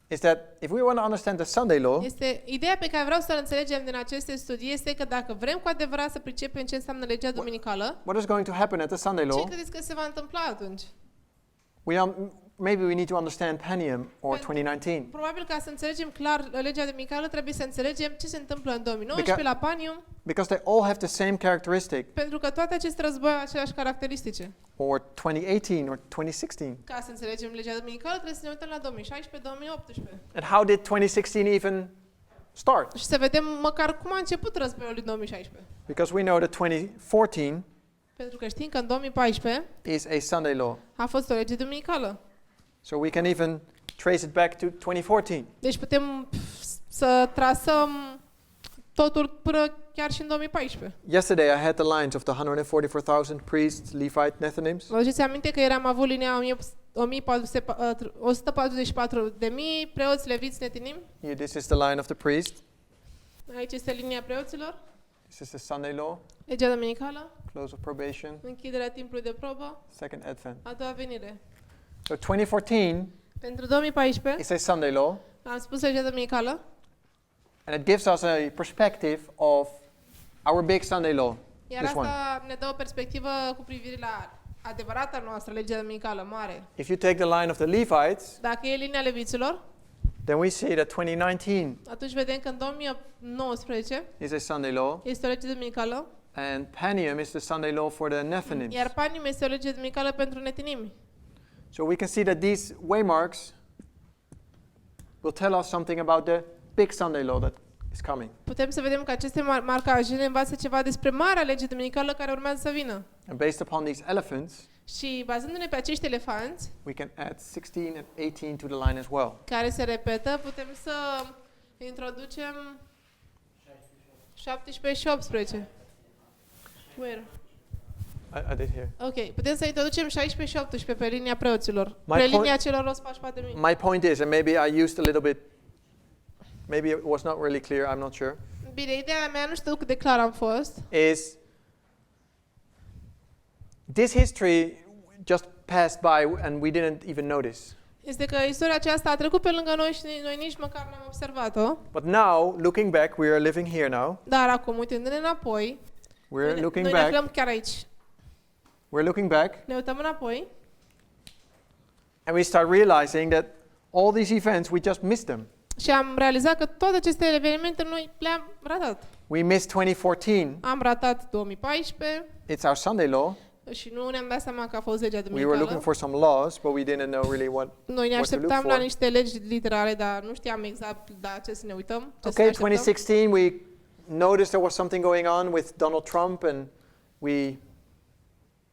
is that if we want to understand the Sunday law, este ideea pe care vreau să o înțelegem din aceste studii este că dacă vrem cu adevărat să pricepem ce înseamnă legea duminicală, what is going to happen at the Sunday ce law? credeți că se va întâmpla atunci? Maybe we need to understand Panium or 2019. Probabil ca să înțelegem clar legea duminicală trebuie să înțelegem ce se întâmplă în 2019 la Panium, Because they all have the same characteristic. pentru că toate aceste război au aceleași caracteristice. Or 2018 or 2016. Ca să înțelegem legea duminicală trebuie să ne uităm la 2016-2018. And how did 2016 even start? Și să vedem măcar cum a început războiul din 2016. Because we know that 2014 Pentru că știm că în 2014 is a Sunday law. a fost o lege duminicală. So we can even trace it back to 2014. Deci putem să trasăm totul până chiar și în 2014. Yesterday I had the lines of the 144,000 priests, Levite, Nethinims. Vă aduceți aminte că am avut linia 144.000 preoți, leviți, netinim? Here, this is the line of the priest. Aici este linia preoților, This is the Sunday law, legea duminicală, close of probation, închiderea timpului de probă, second advent. a doua venire. So 2014 Pentru 2014 is a Sunday law, am spus legea duminicală and it gives us a perspective of our big Sunday law, iar this one. asta ne dă o perspectivă cu privire la adevărata noastră legea duminicală mare. If you take the line of the Levites, Dacă e linia leviților, then we see that 2019 atunci vedem că în 2019 is a Sunday law, este o lege duminicală, and Panium is the Sunday law for the Nethinims. iar Panium este o lege duminicală pentru netinimi. So we can see that these waymarks will tell us something about the big Sunday law that is coming. Putem să vedem că aceste marcaje ne învață ceva despre marea lege duminicală care urmează să vină. And based upon these elephants, Și bazându-ne pe acești elefanți, we can add 16 and 18 to the line as well. care se repetă, putem să introducem 17 și 18. Where? I did here. Ok, putem să introducem 16 și 18 pe linia preoților. My Pe point- linia celor 144.000. My point is, and maybe I used a little bit, maybe it was not really clear, I'm not sure, Bine, ideea mea, nu știu cât de clar am fost, is this history just passed by and we didn't even notice. este că istoria aceasta a trecut pe lângă noi și noi nici măcar n-am observat-o. But now, looking back, we are living here now. Dar acum, uitându-ne înapoi, We're looking noi ne back. aflăm chiar aici. We're looking back, Ne uităm înapoi and we start realizing that all these events, we just missed them. și am realizat că toate aceste evenimente noi le-am ratat. We missed 2014. Am ratat 2014, It's our Sunday law. Și nu ne-am dat seama că a fost legea We were looking duminicală. for some laws, but we didn't know really what Noi ne what to look așteptam la for. niște legi literale, dar nu știam exact la ce să ne uităm. Ce să Okay, ne așteptăm. 2016, we noticed there was something going on with Donald Trump, and we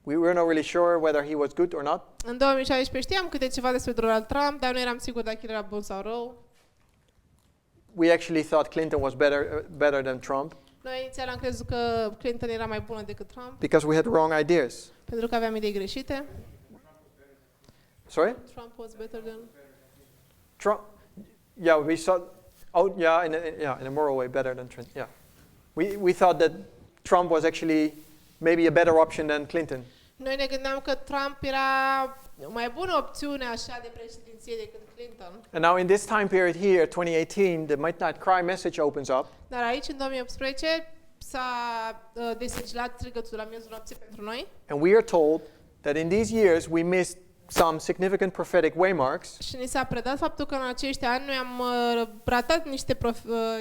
were not really sure whether he was good or not. În 2016 știam câte ceva despre Donald Trump, dar nu eram sigur dacă el era bun sau rău. We actually thought Clinton was better than Trump Noi inițial am crezut că Clinton era mai bună decât Trump, because we had wrong ideas. pentru că aveam idei greșite. Sorry? Trump was better than... Trump? Yeah, we saw. Oh, yeah, in a moral way, better than Trump. Yeah, we thought that Trump was actually maybe a better option than Clinton. Noi ne gândeam că Trump era o mai bună opțiune așa de președinție decât Clinton. And now in this time period here, 2018, the Midnight Cry message opens up. Dar aici, în 2018, s-a desigilat strigătul la miezul nopții pentru noi. And we are told that in these years we missed some significant prophetic waymarks Și ni s-a predat faptul că în acești ani noi am ratat niște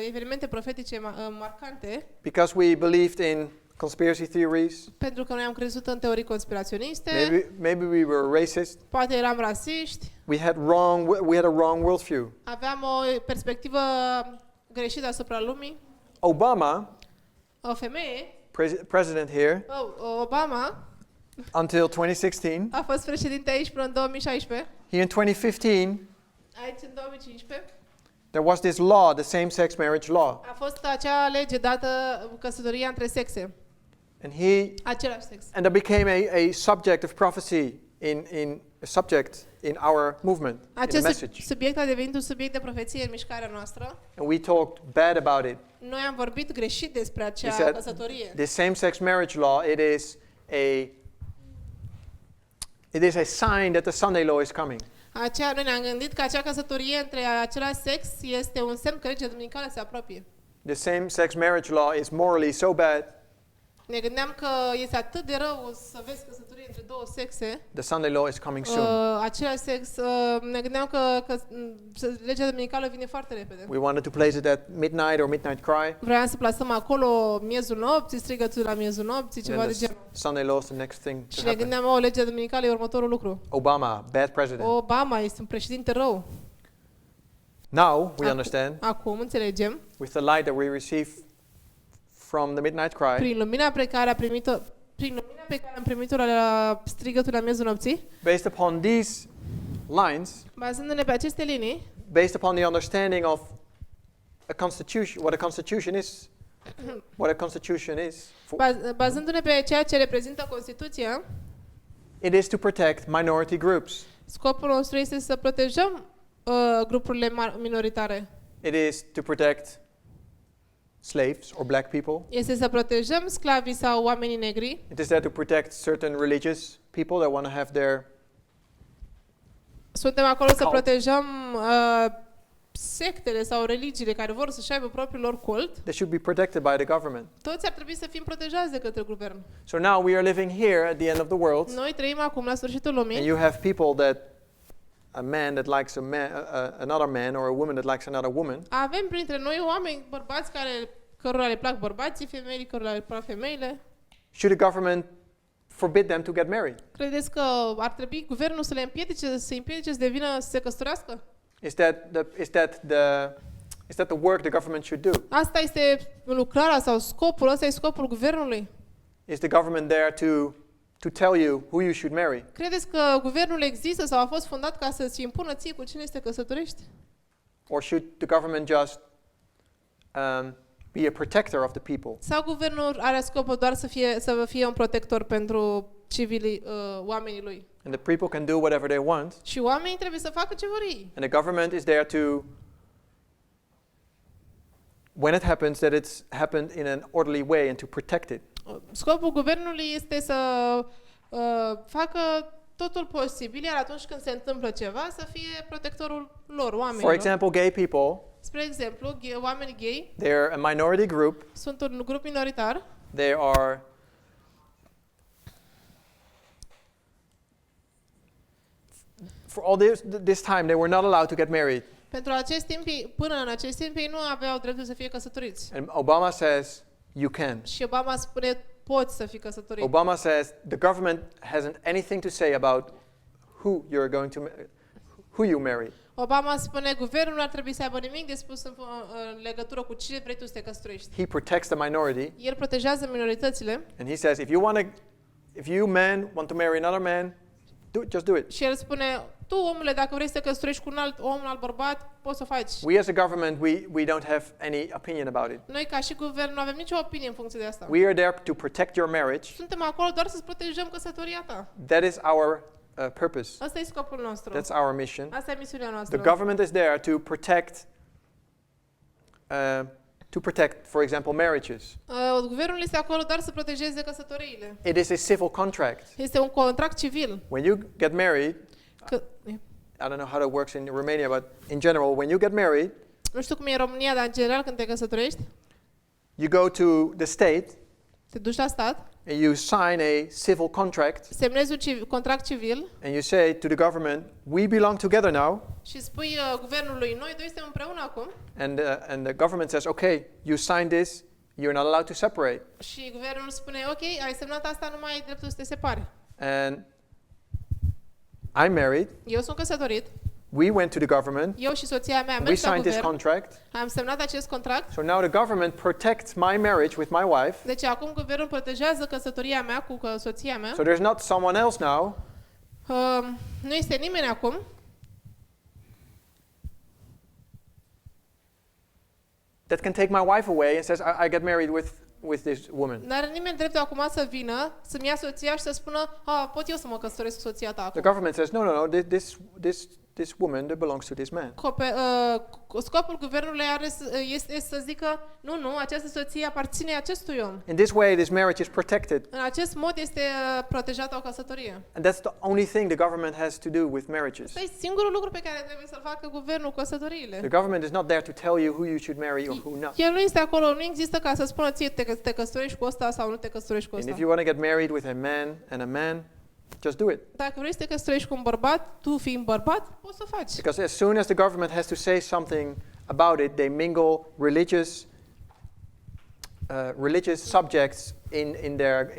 evenimente profetice marcante, because we believed in conspiracy theories. pentru că noi am crezut în teorii conspiraționiste, Maybe we were racist. poate eram rasiști, We had a wrong worldview. aveam o perspectivă greșită asupra lumii. Obama, O femeie, president here, Obama, until 2016. a fost președinte aici până în 2016. Here in 2015, Aici, în 2015, there was this law, the same-sex marriage law. a fost acea lege dată căsătoria între sexe, același sex. And that became a subject of prophecy in our movement, in the Acest message. subiect a devenit un subiect de profeție în mișcarea noastră. And we talked bad about it. Noi am vorbit greșit despre We acea said căsătorie. the same-sex marriage law, it is a sign that the Sunday law is coming. Noi ne-am gândit că acea căsătorie între același sex este un semn că legea duminicală se apropie. The same-sex marriage law is morally so bad, Ne gândeam că este atât de rău să vezi căsătorie între două sexe, the Sunday law is coming soon. același sex, ne gândeam că legea duminicală vine foarte repede. We wanted to place it at midnight or midnight cry. Vreau să plasăm acolo miezul nopții, strigătul la miezul nopții, And ceva then de the genul. Sunday law is the next thing Și to ne happen. gândeam, legea duminicală e următorul lucru. Obama, bad president. Obama este un președinte rău. Now we understand, Acum înțelegem, with the light that we receive from the midnight cry, prin lumina pe care am primit-o la strigătul la miezul nopții, based upon these lines, bazându-ne pe aceste linii, based upon the understanding of a constitution, what a constitution is, bazându-ne pe ceea ce reprezintă Constituția, it is to protect minority groups. scopul nostru este să protejăm grupurile minoritare. It is to protect slaves or black people. Este să protejăm sclavii sau oamenii negri. It is there to protect certain religious people that want to have their Suntem acolo să Cult. protejăm sectele sau religiile care vor să-și aibă propriul lor cult. they should be protected by the government. Toți ar trebui să fim protejați de către guvern. So now we are living here at the end of the world, Noi trăim acum la sfârșitul and lumii you have people a man that likes another man, or a woman that likes another woman. avem printre noi oameni, bărbați cărora le plac bărbații, femei cărora le plac femeile. Should the government forbid them to get married? Credeți că ar trebui guvernul să le împiedice să devină să se căsătorească? Is that the work the government should do? Asta este lucrarea sau scopul, ăsta e scopul guvernului. Is the government there to tell you who you should marry? Credeți că guvernul există sau a fost fondat ca să-ți impună ție cu cine să te căsătorești? Or should the government just be a protector of the people? Sau guvernul are scopul doar să fie un protector pentru civilii, oamenii lui? And the people can do whatever they want, Și oamenii trebuie să facă ce vor ei. and the government is there to, when it happens, that it's happened in an orderly way and to protect it. Scopul guvernului este să facă totul posibil, iar atunci când se întâmplă ceva, să fie protectorul lor, oamenilor. For example, gay people, Spre exemplu, oamenii gay they're a minority group. sunt un grup minoritar. They are for all this time they were not allowed to get married. Pentru acest timp, până în acest timp, ei nu aveau dreptul să fie căsătoriți. And Obama says you can. Și Obama spune, poți să fii căsătorit. Obama says the government hasn't anything to say about who you marry. Obama spune guvernul nu ar trebui să aibă nimic de spus în legătură cu cine vrei tu să te căsătorești. He protects the minority. El protejează minoritățile. And he says if you men want to marry another man, just do it. Și el spune, tu omule, dacă vrei să te căsătorești cu un alt om, un alt bărbat, poți să o faci. We as a government, we don't have any opinion about it. Noi ca și guvern nu avem nicio opinie în funcție de asta. We are there to protect your marriage. Suntem acolo doar să-ți protejăm căsătoria ta. That is our purpose. Asta e scopul nostru. That's our mission. Asta e misiunea noastră. The government is there to protect, for example, marriages. Guvernul este acolo doar să protejeze căsătoriile. It is a civil contract. Este un contract civil. When you get married, I don't know how that works in Romania, but in general, when you get married, nu știu cum e în România, dar în general când te căsătorești, you go to the state, te duci la stat, and you sign a civil contract, semnezi un contract civil, and you say to the government, we belong together now. și spui guvernului, noi doi suntem împreună acum. And the government says, okay, you signed this, you're not allowed to separate. Și guvernul spune, ok, ai semnat asta, nu mai ai dreptul să te separi. And I'm married. Eu sunt căsătorit. We went to the government. Eu și soția mea am We mers la signed this guvern. contract. Am semnat acest contract. So now the government protects my marriage with my wife. Deci acum guvernul protejează căsătoria mea cu soția mea. So there's not someone else now Nu este nimeni acum that can take my wife away and says, I get married with this woman. N-are nimeni dreptul acum să vină, să-mi ia soția și să spună, pot eu să mă căsătoresc cu soția ta The acum. government says, no, this woman that belongs to this man. Scopul guvernului este să zică, nu, această soție aparține acestui om. In this way, this marriage is protected. În acest mod este protejată o căsătorie. And that's the only thing the government has to do with marriages. Asta e singurul lucru pe care trebuie să-l facă guvernul cu The căsătoriile. government is not there to tell you who you should marry or who not. El nu este acolo, nu există ca să spună ție te căsătorești cu ăsta sau nu te căsătorești cu And ăsta. if you want to get married with a man and a man, just do it. Dacă vrei să te căsătorești cu un bărbat, tu fiind bărbat, poți să o faci. Because as soon as the government has to say something about it, they mingle religious subjects in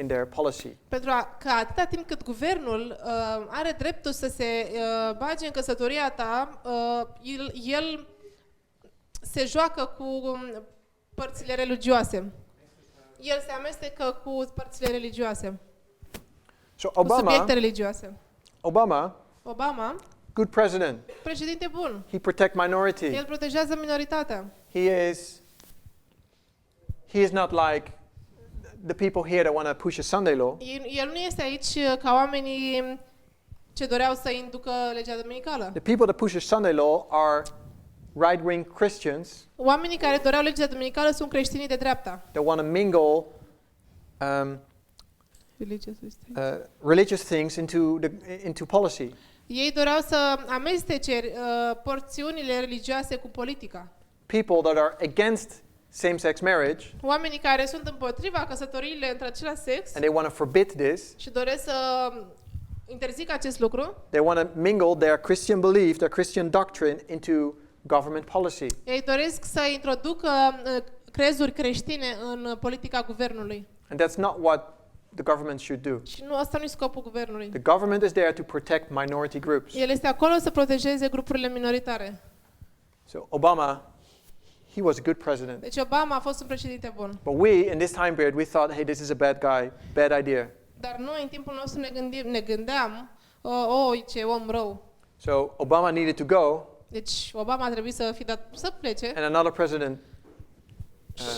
their policy. Pentru că atâta timp cât guvernul are dreptul să se bage în căsătoria ta, el se joacă cu părțile religioase. El se amestecă cu părțile religioase, So cu subiecte religioase. Obama, good president. Președinte bun. He protects minority. El protejează minoritatea. He is not like the people here that want to push a Sunday law. El nu este aici ca oamenii ce doreau să inducă legea dominicală. The people that push a Sunday law are right-wing Christians. Oamenii care doreau legea dominicală sunt creștinii de dreapta. That want to mingle religious things into policy. Ei doreau să amestece porțiunile religioase cu politica. People that are against same-sex marriage. Oamenii care sunt împotriva căsătoriile între același sex. And they want to forbid this. Și doresc să interzică acest lucru. They want to mingle their Christian belief, their Christian doctrine into government policy. Ei doresc să introducă crezuri creștine în politica guvernului. And that's not what the government should do. Și nu, asta nu e scopul guvernului. The government is there to protect minority groups. El este acolo să protejeze grupurile minoritare. So Obama, he was a good president. Deci Obama a fost un președinte bun. But we, in this time period, we thought, hey, this is a bad guy, bad idea. Dar noi în timpul nostru ne gândeam, ce om rău. So Obama needed to go. Deci Obama a trebuit să să plece. And another president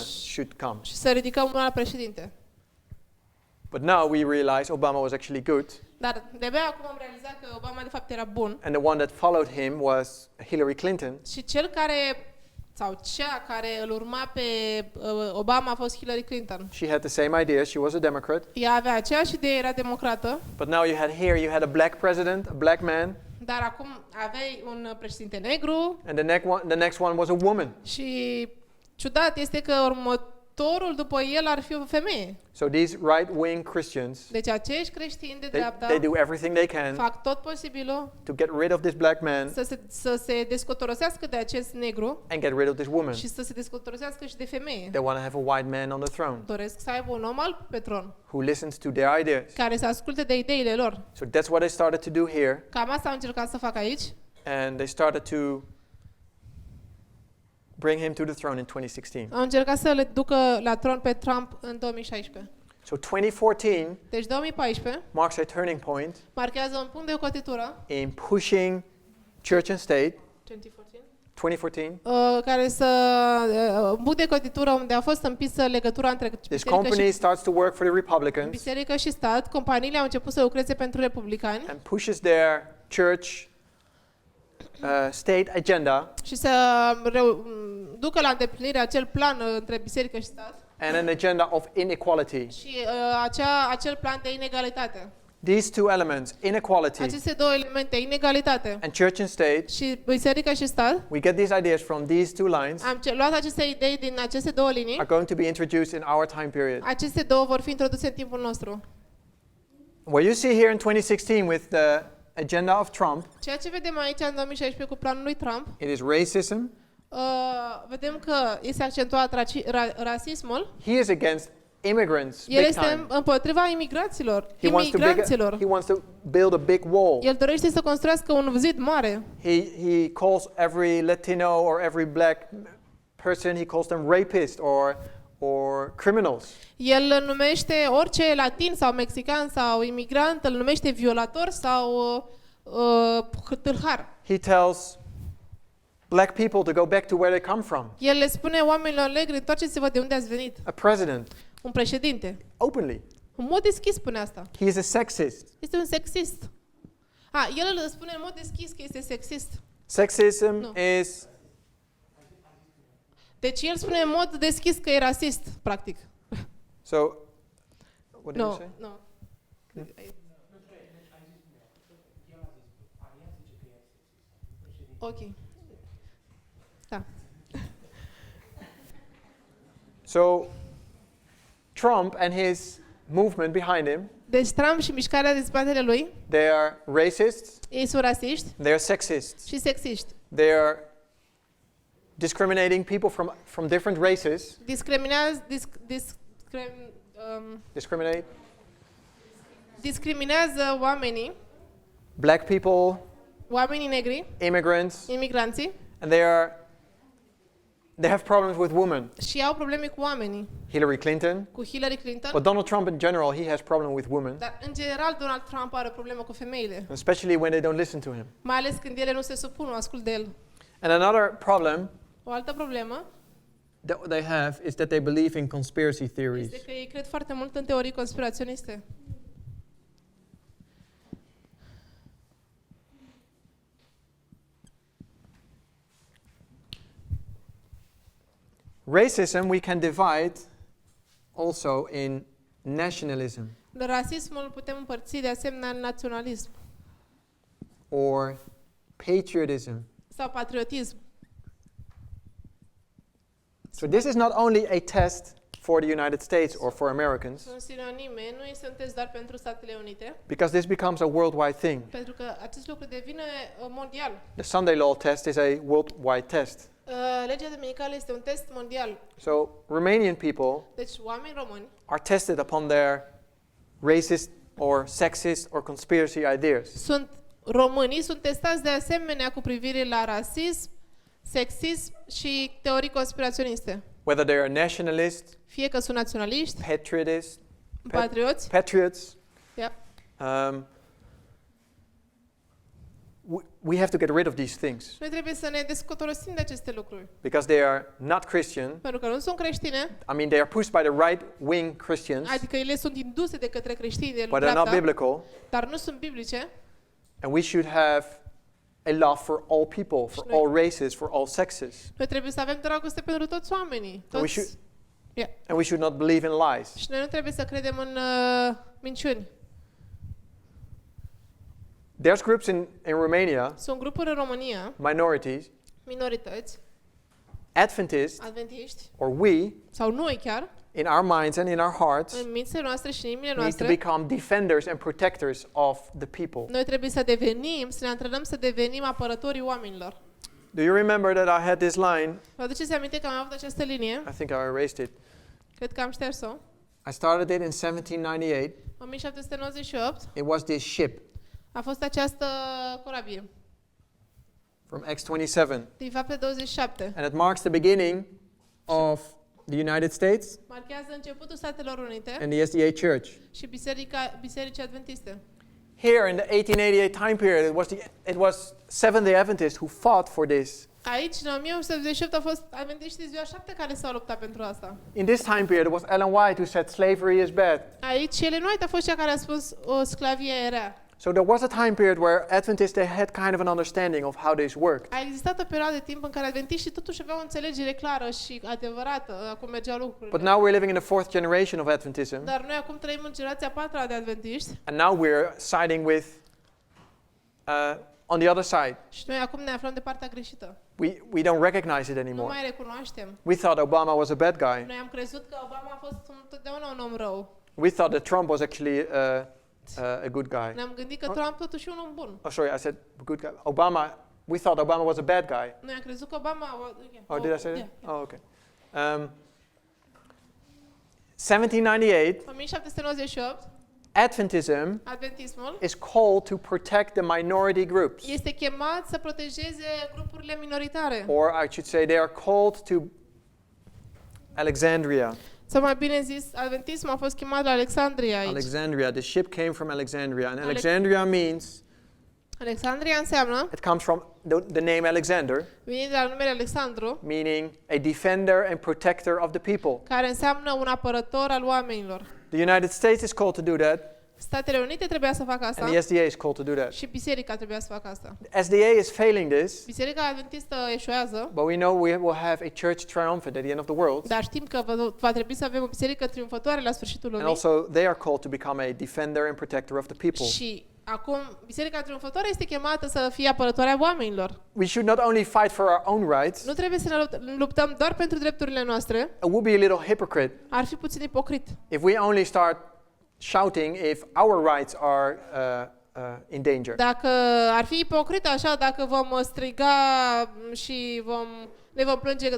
should come. Și să ridicăm un alt președinte. But now we realize Obama was actually good. Dar de-abia acum am realizat că Obama de fapt era bun. And the one that followed him was Hillary Clinton. Și cea care îl urma pe Obama a fost Hillary Clinton. She had the same idea. She was a Democrat. Ea avea aceeași idee, era democrată. But now you had a black president, a black man. Dar acum aveai un președinte negru. And the next one was a woman. Și ciudat este că următorul după el ar fi o femeie. So these right-wing Christians, Deci acești creștini de dreapta they do everything they can fac tot posibilul to get rid of this black man să se descotorosească de acest negru and get rid of this woman. și să se descotorosească și de femeie. They want to have a white man on the throne Doresc să aibă un om alb pe tron, who listens to their ideas. care să asculte de ideile lor. So that's what they started to do here, Cam asta au încercat să facă aici and they started to bring him to the throne in 2016. au încercat să le ducă la tron pe Trump în 2016. So 2014 Deci 2014 marks a turning point marchează un punct de cotitură, in pushing church and state. 2014, 2014. Care un punct de cotitură unde a fost împisă legătura între This company starts to work for the Republicans biserică și stat. Companiile au început să lucreze pentru republicani and pushes their church state agenda și să ducă la îndeplinire acel plan între biserică și stat and an agenda of inequality. și acel plan de inegalitate. These two elements, inequality Aceste două elemente, inegalitate and church and state, și biserică și stat, we get these ideas from these two lines, am luat aceste idei din aceste două linii. are going to be introduced in our time period. Aceste două vor fi introduse în timpul nostru. What you see here in 2016 with the agenda of Trump, Ceea ce vedem aici în 2016 cu planul lui Trump, it is racism. vedem că este accentuat rasismul. He is against immigrants El big este time. împotriva imigranților. He wants to build a big wall. El dorește să construiască un zid mare. He calls every Latino or every black person, he calls them rapists or criminals. El numește orice latin sau mexican sau imigrant, îl numește violator sau tâlhar. He tells black people to go back to where they come from. El le spune oamenilor negri, întoarceți-vă de unde ați venit. A president, Un președinte. openly. În mod deschis spune asta. He is a sexist. Este un sexist. El îl spune în mod deschis că este sexist. Sexism No. is Deci el spune în mod deschis că e rasist, practic. so. What did you say? No. Ok. Da. So Trump and his movement behind him, Deci Trump și mișcarea de spatele lui, they are racists, ei sunt rasiști they are sexists. și sexiști. They are discriminating people from different races. Discriminează oamenii, Black people, oamenii negri, immigrants, imigranții, and they have problems with women. și au probleme cu oamenii. Hillary Clinton, Cu Hillary Clinton, but Donald Trump in general, he has problem with women, dar în general Donald Trump are o problemă cu femeile, especially when they don't listen to him. mai ales când ele nu se supun, nu ascult de el. And another problem O altă problemă that they have is that they believe in conspiracy theories. este că ei cred foarte mult în teorii conspiraționiste. Racism we can divide also in nationalism Rasismul putem împărți de asemenea în naționalism or patriotism. sau patriotism. So this is not only a test for the United States or for Americans, Sunt sinonime, nu este un test doar pentru Statele Unite, because this becomes a worldwide thing. pentru că acest lucru devine mondial. The Sunday law test is a worldwide test. Legea dominicală este un test mondial. So Romanian people Deci oameni români are tested upon their racist or sexist or conspiracy ideas. românii sunt testați de asemenea cu privire la rasism, sexism și teorii conspiraționiste. Whether they are nationalist, Fie că sunt naționaliști, patriots, patrioți, yeah. We have to get rid of these things Noi trebuie să ne descotorosim de aceste lucruri. because they are not Christian. Pentru că nu sunt creștine, I mean, they are pushed by the right-wing Christians, adică ele sunt induse de către creștini de but they're not dreapta, biblical. dar nu sunt biblice. And we should have a love for all people, for all races, for all sexes. Noi trebuie să avem dragoste pentru toți oamenii. And Toți. we should not believe in lies. Și noi nu trebuie să credem în minciuni. There's groups in Romania, Sunt grupuri în România, minorities, minorități, Adventiști, or we, sau noi chiar, in our minds and in our hearts, în mințile noastre și în inimile need to noastre, become defenders and protectors of the people. noi trebuie să ne antrenăm să devenim apărătorii oamenilor. Do you remember that I had this line? Vă aduceți aminte că am avut această linie? I think I erased it. Cred că am șters-o. I started it in 1798. 1798 It was this ship a fost această corabie, from Acts 27. din Fapte 27. And it marks the beginning of the United States Marchează începutul Statelor Unite and the SDA Church. și Bisericii Adventiste. Here in the 1888 time period, it was Seventh-day Adventists who fought for this. Aici, în 1888, au fost adventiștii de ziua 7 care s-au luptat pentru asta. In this time period, it was Ellen White who said slavery is bad. Aici, Ellen White a fost cea care a spus o sclavie e rea. So there was a time period where Adventists, they had kind of an understanding of how this worked. A existat o perioadă de timp în care adventiștii totuși aveau o înțelegere clară și adevărată cum mergeau lucrurile. But now we're living in the fourth generation of Adventism. Dar noi acum trăim în generația 4-a de adventiști. And now we're siding with on the other side. Și noi acum ne aflăm de partea greșită. We don't recognize it Nu anymore. mai recunoaștem. We thought Obama was a bad guy. Noi am crezut că Obama a fost întotdeauna un om rău. We thought that Trump was actually a good guy. Ne-am gândit că Trump totuși e un om bun. Oh, sorry, I said good guy. We thought Obama was a bad guy. Noi am crezut că Obama... Oh, did I say that? Yeah. Oh, okay. 1798, 1798, Adventism adventismul is called to protect the minority groups. este chemat să protejeze grupurile minoritare. Or I should say they are called to Alexandria. Sau mai bine zis, adventismul a fost chemat la Alexandria aici. Alexandria. The ship came from Alexandria. And Alexandria means, Alexandria înseamnă, it comes from the name Alexander, vine de la numele Alexandru, meaning a defender and protector of the people. care înseamnă un apărător al oamenilor. The United States is called to do that, Statele Unite trebuia să facă and the asta SDA is called to do that. și biserica trebuia să facă asta. The SDA is failing this, Biserica adventistă eșuează, but we know we will have a church triumphant at the end of the world. dar știm că va trebui să avem o biserică triumfătoare la sfârșitul And lumii. also they are called to become a defender and protector of the people. Și acum biserica triumfătoare este chemată să fie apărătoarea oamenilor. We should not only fight for our own rights, Nu trebuie să ne luptăm doar pentru drepturile noastre. it would be a little hypocrite Ar fi puțin ipocrit if we only start shouting if our rights are in danger. dacă ar fi ipocrit așa dacă vom striga și ne vom plânge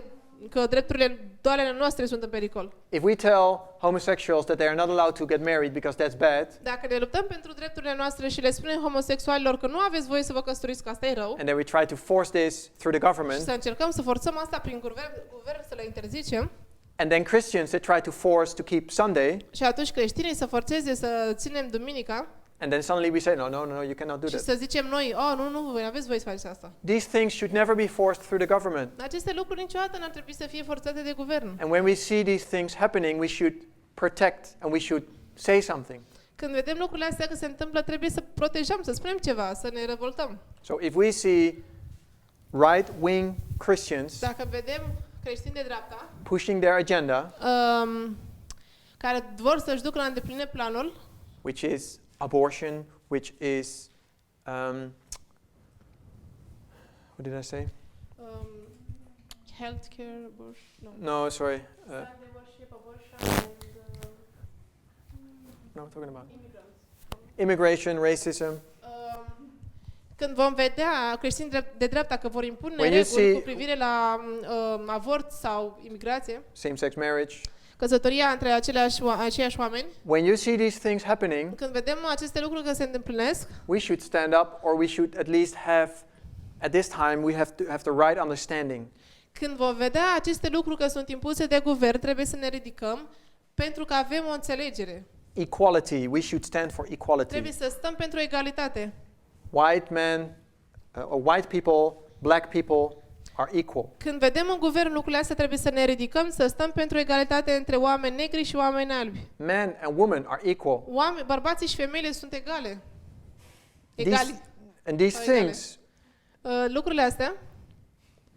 că drepturile doar ale noastre sunt în pericol. If we tell homosexuals that they are not allowed to get married because that's bad, Dacă ne luptăm pentru drepturile noastre și le spunem homosexualilor că nu aveți voie să vă căsătoriți, că asta e rău, and then we try to force this through the și government, să încercăm să forțăm asta prin guvern să le interzicem, and then Christians that try to force to keep Sunday, și atunci creștinii să forțeze să ținem duminica and then suddenly we say, no, you cannot do și that. să zicem noi, nu, voi aveți voie să faceți asta. These things should never be forced through the government. Aceste lucruri niciodată n-ar trebui să fie forțate de guvern. And when we see these things happening, we should protect and we should say something. Când vedem lucrurile astea că se întâmplă, trebuie să protejăm, să spunem ceva, să ne revoltăm. So if we see right-wing Christians Dacă vedem creștini de dreapta pushing their agenda, care vor să-și ducă la îndeplinire planul, which is abortion, which is what did I say? Healthcare, abortion, No, sorry. abortion No, I'm talking about immigration, racism. Când vom vedea creștini de dreapta că vor impune When you reguli see- cu privire la avort sau imigrație, Same-sex marriage. căsătoria între aceiași oameni, When you see these things happening, când vedem aceste lucruri că se întâmplesc, we should stand up, or we should at least have, at this time, we have to have the right understanding. când vom vedea aceste lucruri că sunt impuse de guvern, trebuie să ne ridicăm pentru că avem o înțelegere. Equality, we should stand for equality. Trebuie să stăm pentru egalitate. White men, or white people, black people are equal. Când vedem în guvern lucrurile astea, trebuie să ne ridicăm, să stăm pentru egalitate între oameni negri și oameni albi. Men and women are equal. Bărbații și femeile sunt egale. These sau egale. things, Lucrurile astea,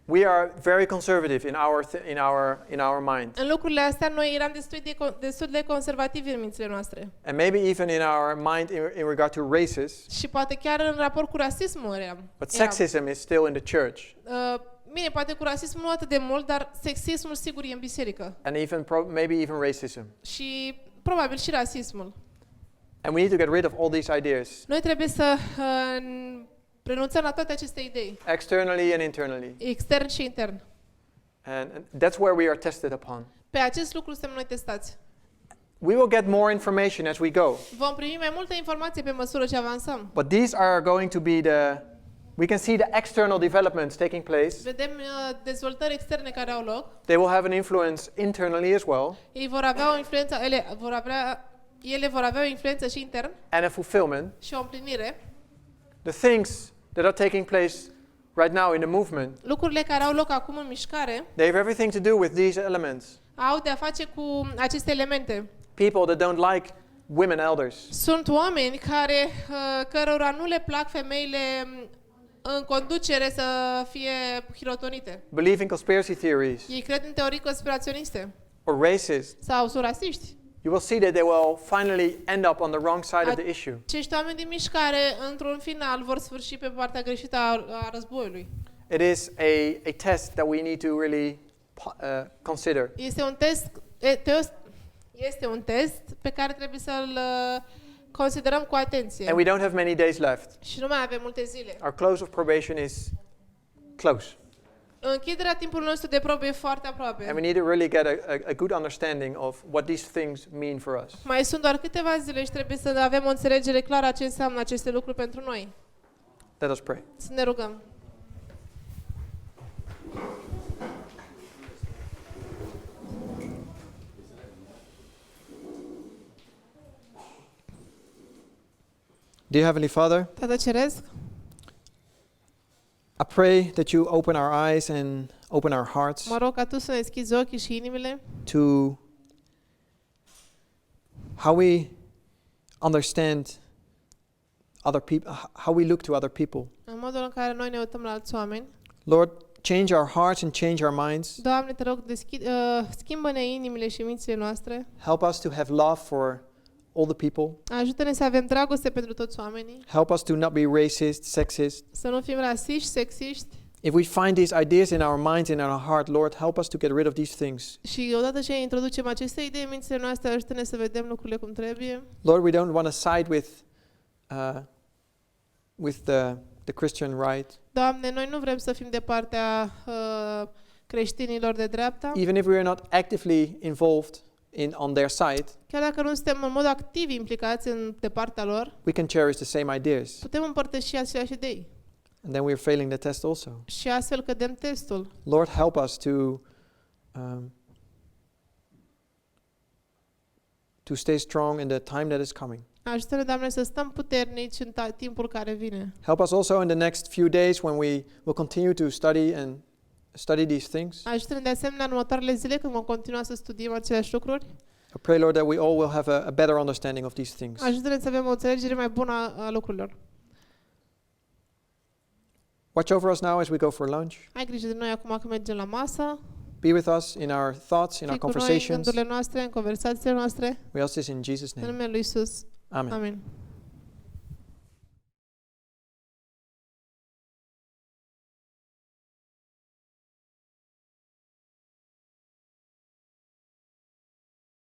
we are very conservative in our mind, în lucrurile astea, noi eram destul de conservativi în mințile noastre. and maybe even in our mind in regard to races. Și poate chiar în raport cu rasismul eram. But sexism is still in the church. Bine, poate cu rasismul nu atât de mult, dar sexismul sigur e în biserică. And even maybe even racism. Și probabil și rasismul. And we need to get rid of all these ideas. Noi trebuie să renunțăm la toate aceste idei, Externally and internally. extern și intern. And that's where we are tested upon. Pe acest lucru suntem noi testați. We will get more information as we go. Vom primi mai multă informație pe măsură ce avansăm. But these are going to be we can see the external developments taking place. Vedem dezvoltări externe care au loc. They will have an influence internally as well. Ei vor avea o influență, ele vor avea o influență și intern And a fulfillment. și o împlinire. The things that are taking place right now in the movement. Lucrurile care au loc acum în mișcare They have everything to do with these elements. au de a face cu aceste elemente. People that don't like women elders. Sunt oameni cărora nu le plac femeile în conducere să fie hirotonite. Believe in conspiracy theories. Ei cred în teorii conspiraționiste Or racist. sau sunt rasiști. You will see that they will finally end up on the wrong side of the issue. Acești oameni din mișcare, într-un final, vor sfârși pe partea greșită a războiului. It is a test that we need to really consider. Este un test pe care trebuie să-l considerăm cu atenție. And we don't have many days left. Și nu mai avem multe zile. Our close of probation is close. Închiderea timpului nostru de probă e foarte aproape. And we need to really get a good understanding of what these things mean for us. Mai sunt doar câteva zile și trebuie să avem o înțelegere clară a ce înseamnă aceste lucruri pentru noi. Let us pray. Să ne rugăm. Dear Heavenly Father, Tată Ceresc, I pray that you open our eyes and open our hearts mă rog ca Tu să ne deschizi ochii și inimile to how we understand other people, how we look to other people. în modul în care noi ne uităm la alți oameni. Lord, change our hearts and change our minds. Doamne, te rog, schimbă-ne inimile și mințile noastre. Help us to have love for all the people. Ajută-ne să avem dragoste pentru toți oamenii. Help us to not be racist, sexist. Să nu fim rasiști, sexiști. If we find these ideas in our minds and in our heart, Lord, help us to get rid of these things. Și odată ce introducem aceste idei în mințile noastre, ajută-ne să vedem lucrurile cum trebuie. Lord, we don't want to side with the Christian right. Doamne, noi nu vrem să fim de partea creștinilor de dreapta. Even if we are not actively involved on their side, Chiar dacă nu suntem în mod activ implicați de partea lor, we can cherish the same ideas. putem împărtăși aceleași idei. And then we are failing the test also. Și astfel cădem testul. Lord, help us to stay strong in the time that is coming. Ajută-ne, Doamne, să stăm puternici în timpul care vine. Help us also in the next few days when we will continue to study these things. Ajută-ne de asemenea în următoarele zile când vom continua să studiem aceleași lucruri. I pray, Lord, that we all will have a better understanding of these things. Ajută-ne să avem o înțelegere mai bună a lucrurilor. Watch over us now as we go for lunch. Ai grijă de noi acum când mergem la masă. Be with us in our thoughts, in our Fii cu noi în conversations. gândurile noastre, în conversațiile noastre. We ask this in Jesus' În name. numele lui Iisus. Amen. Amin.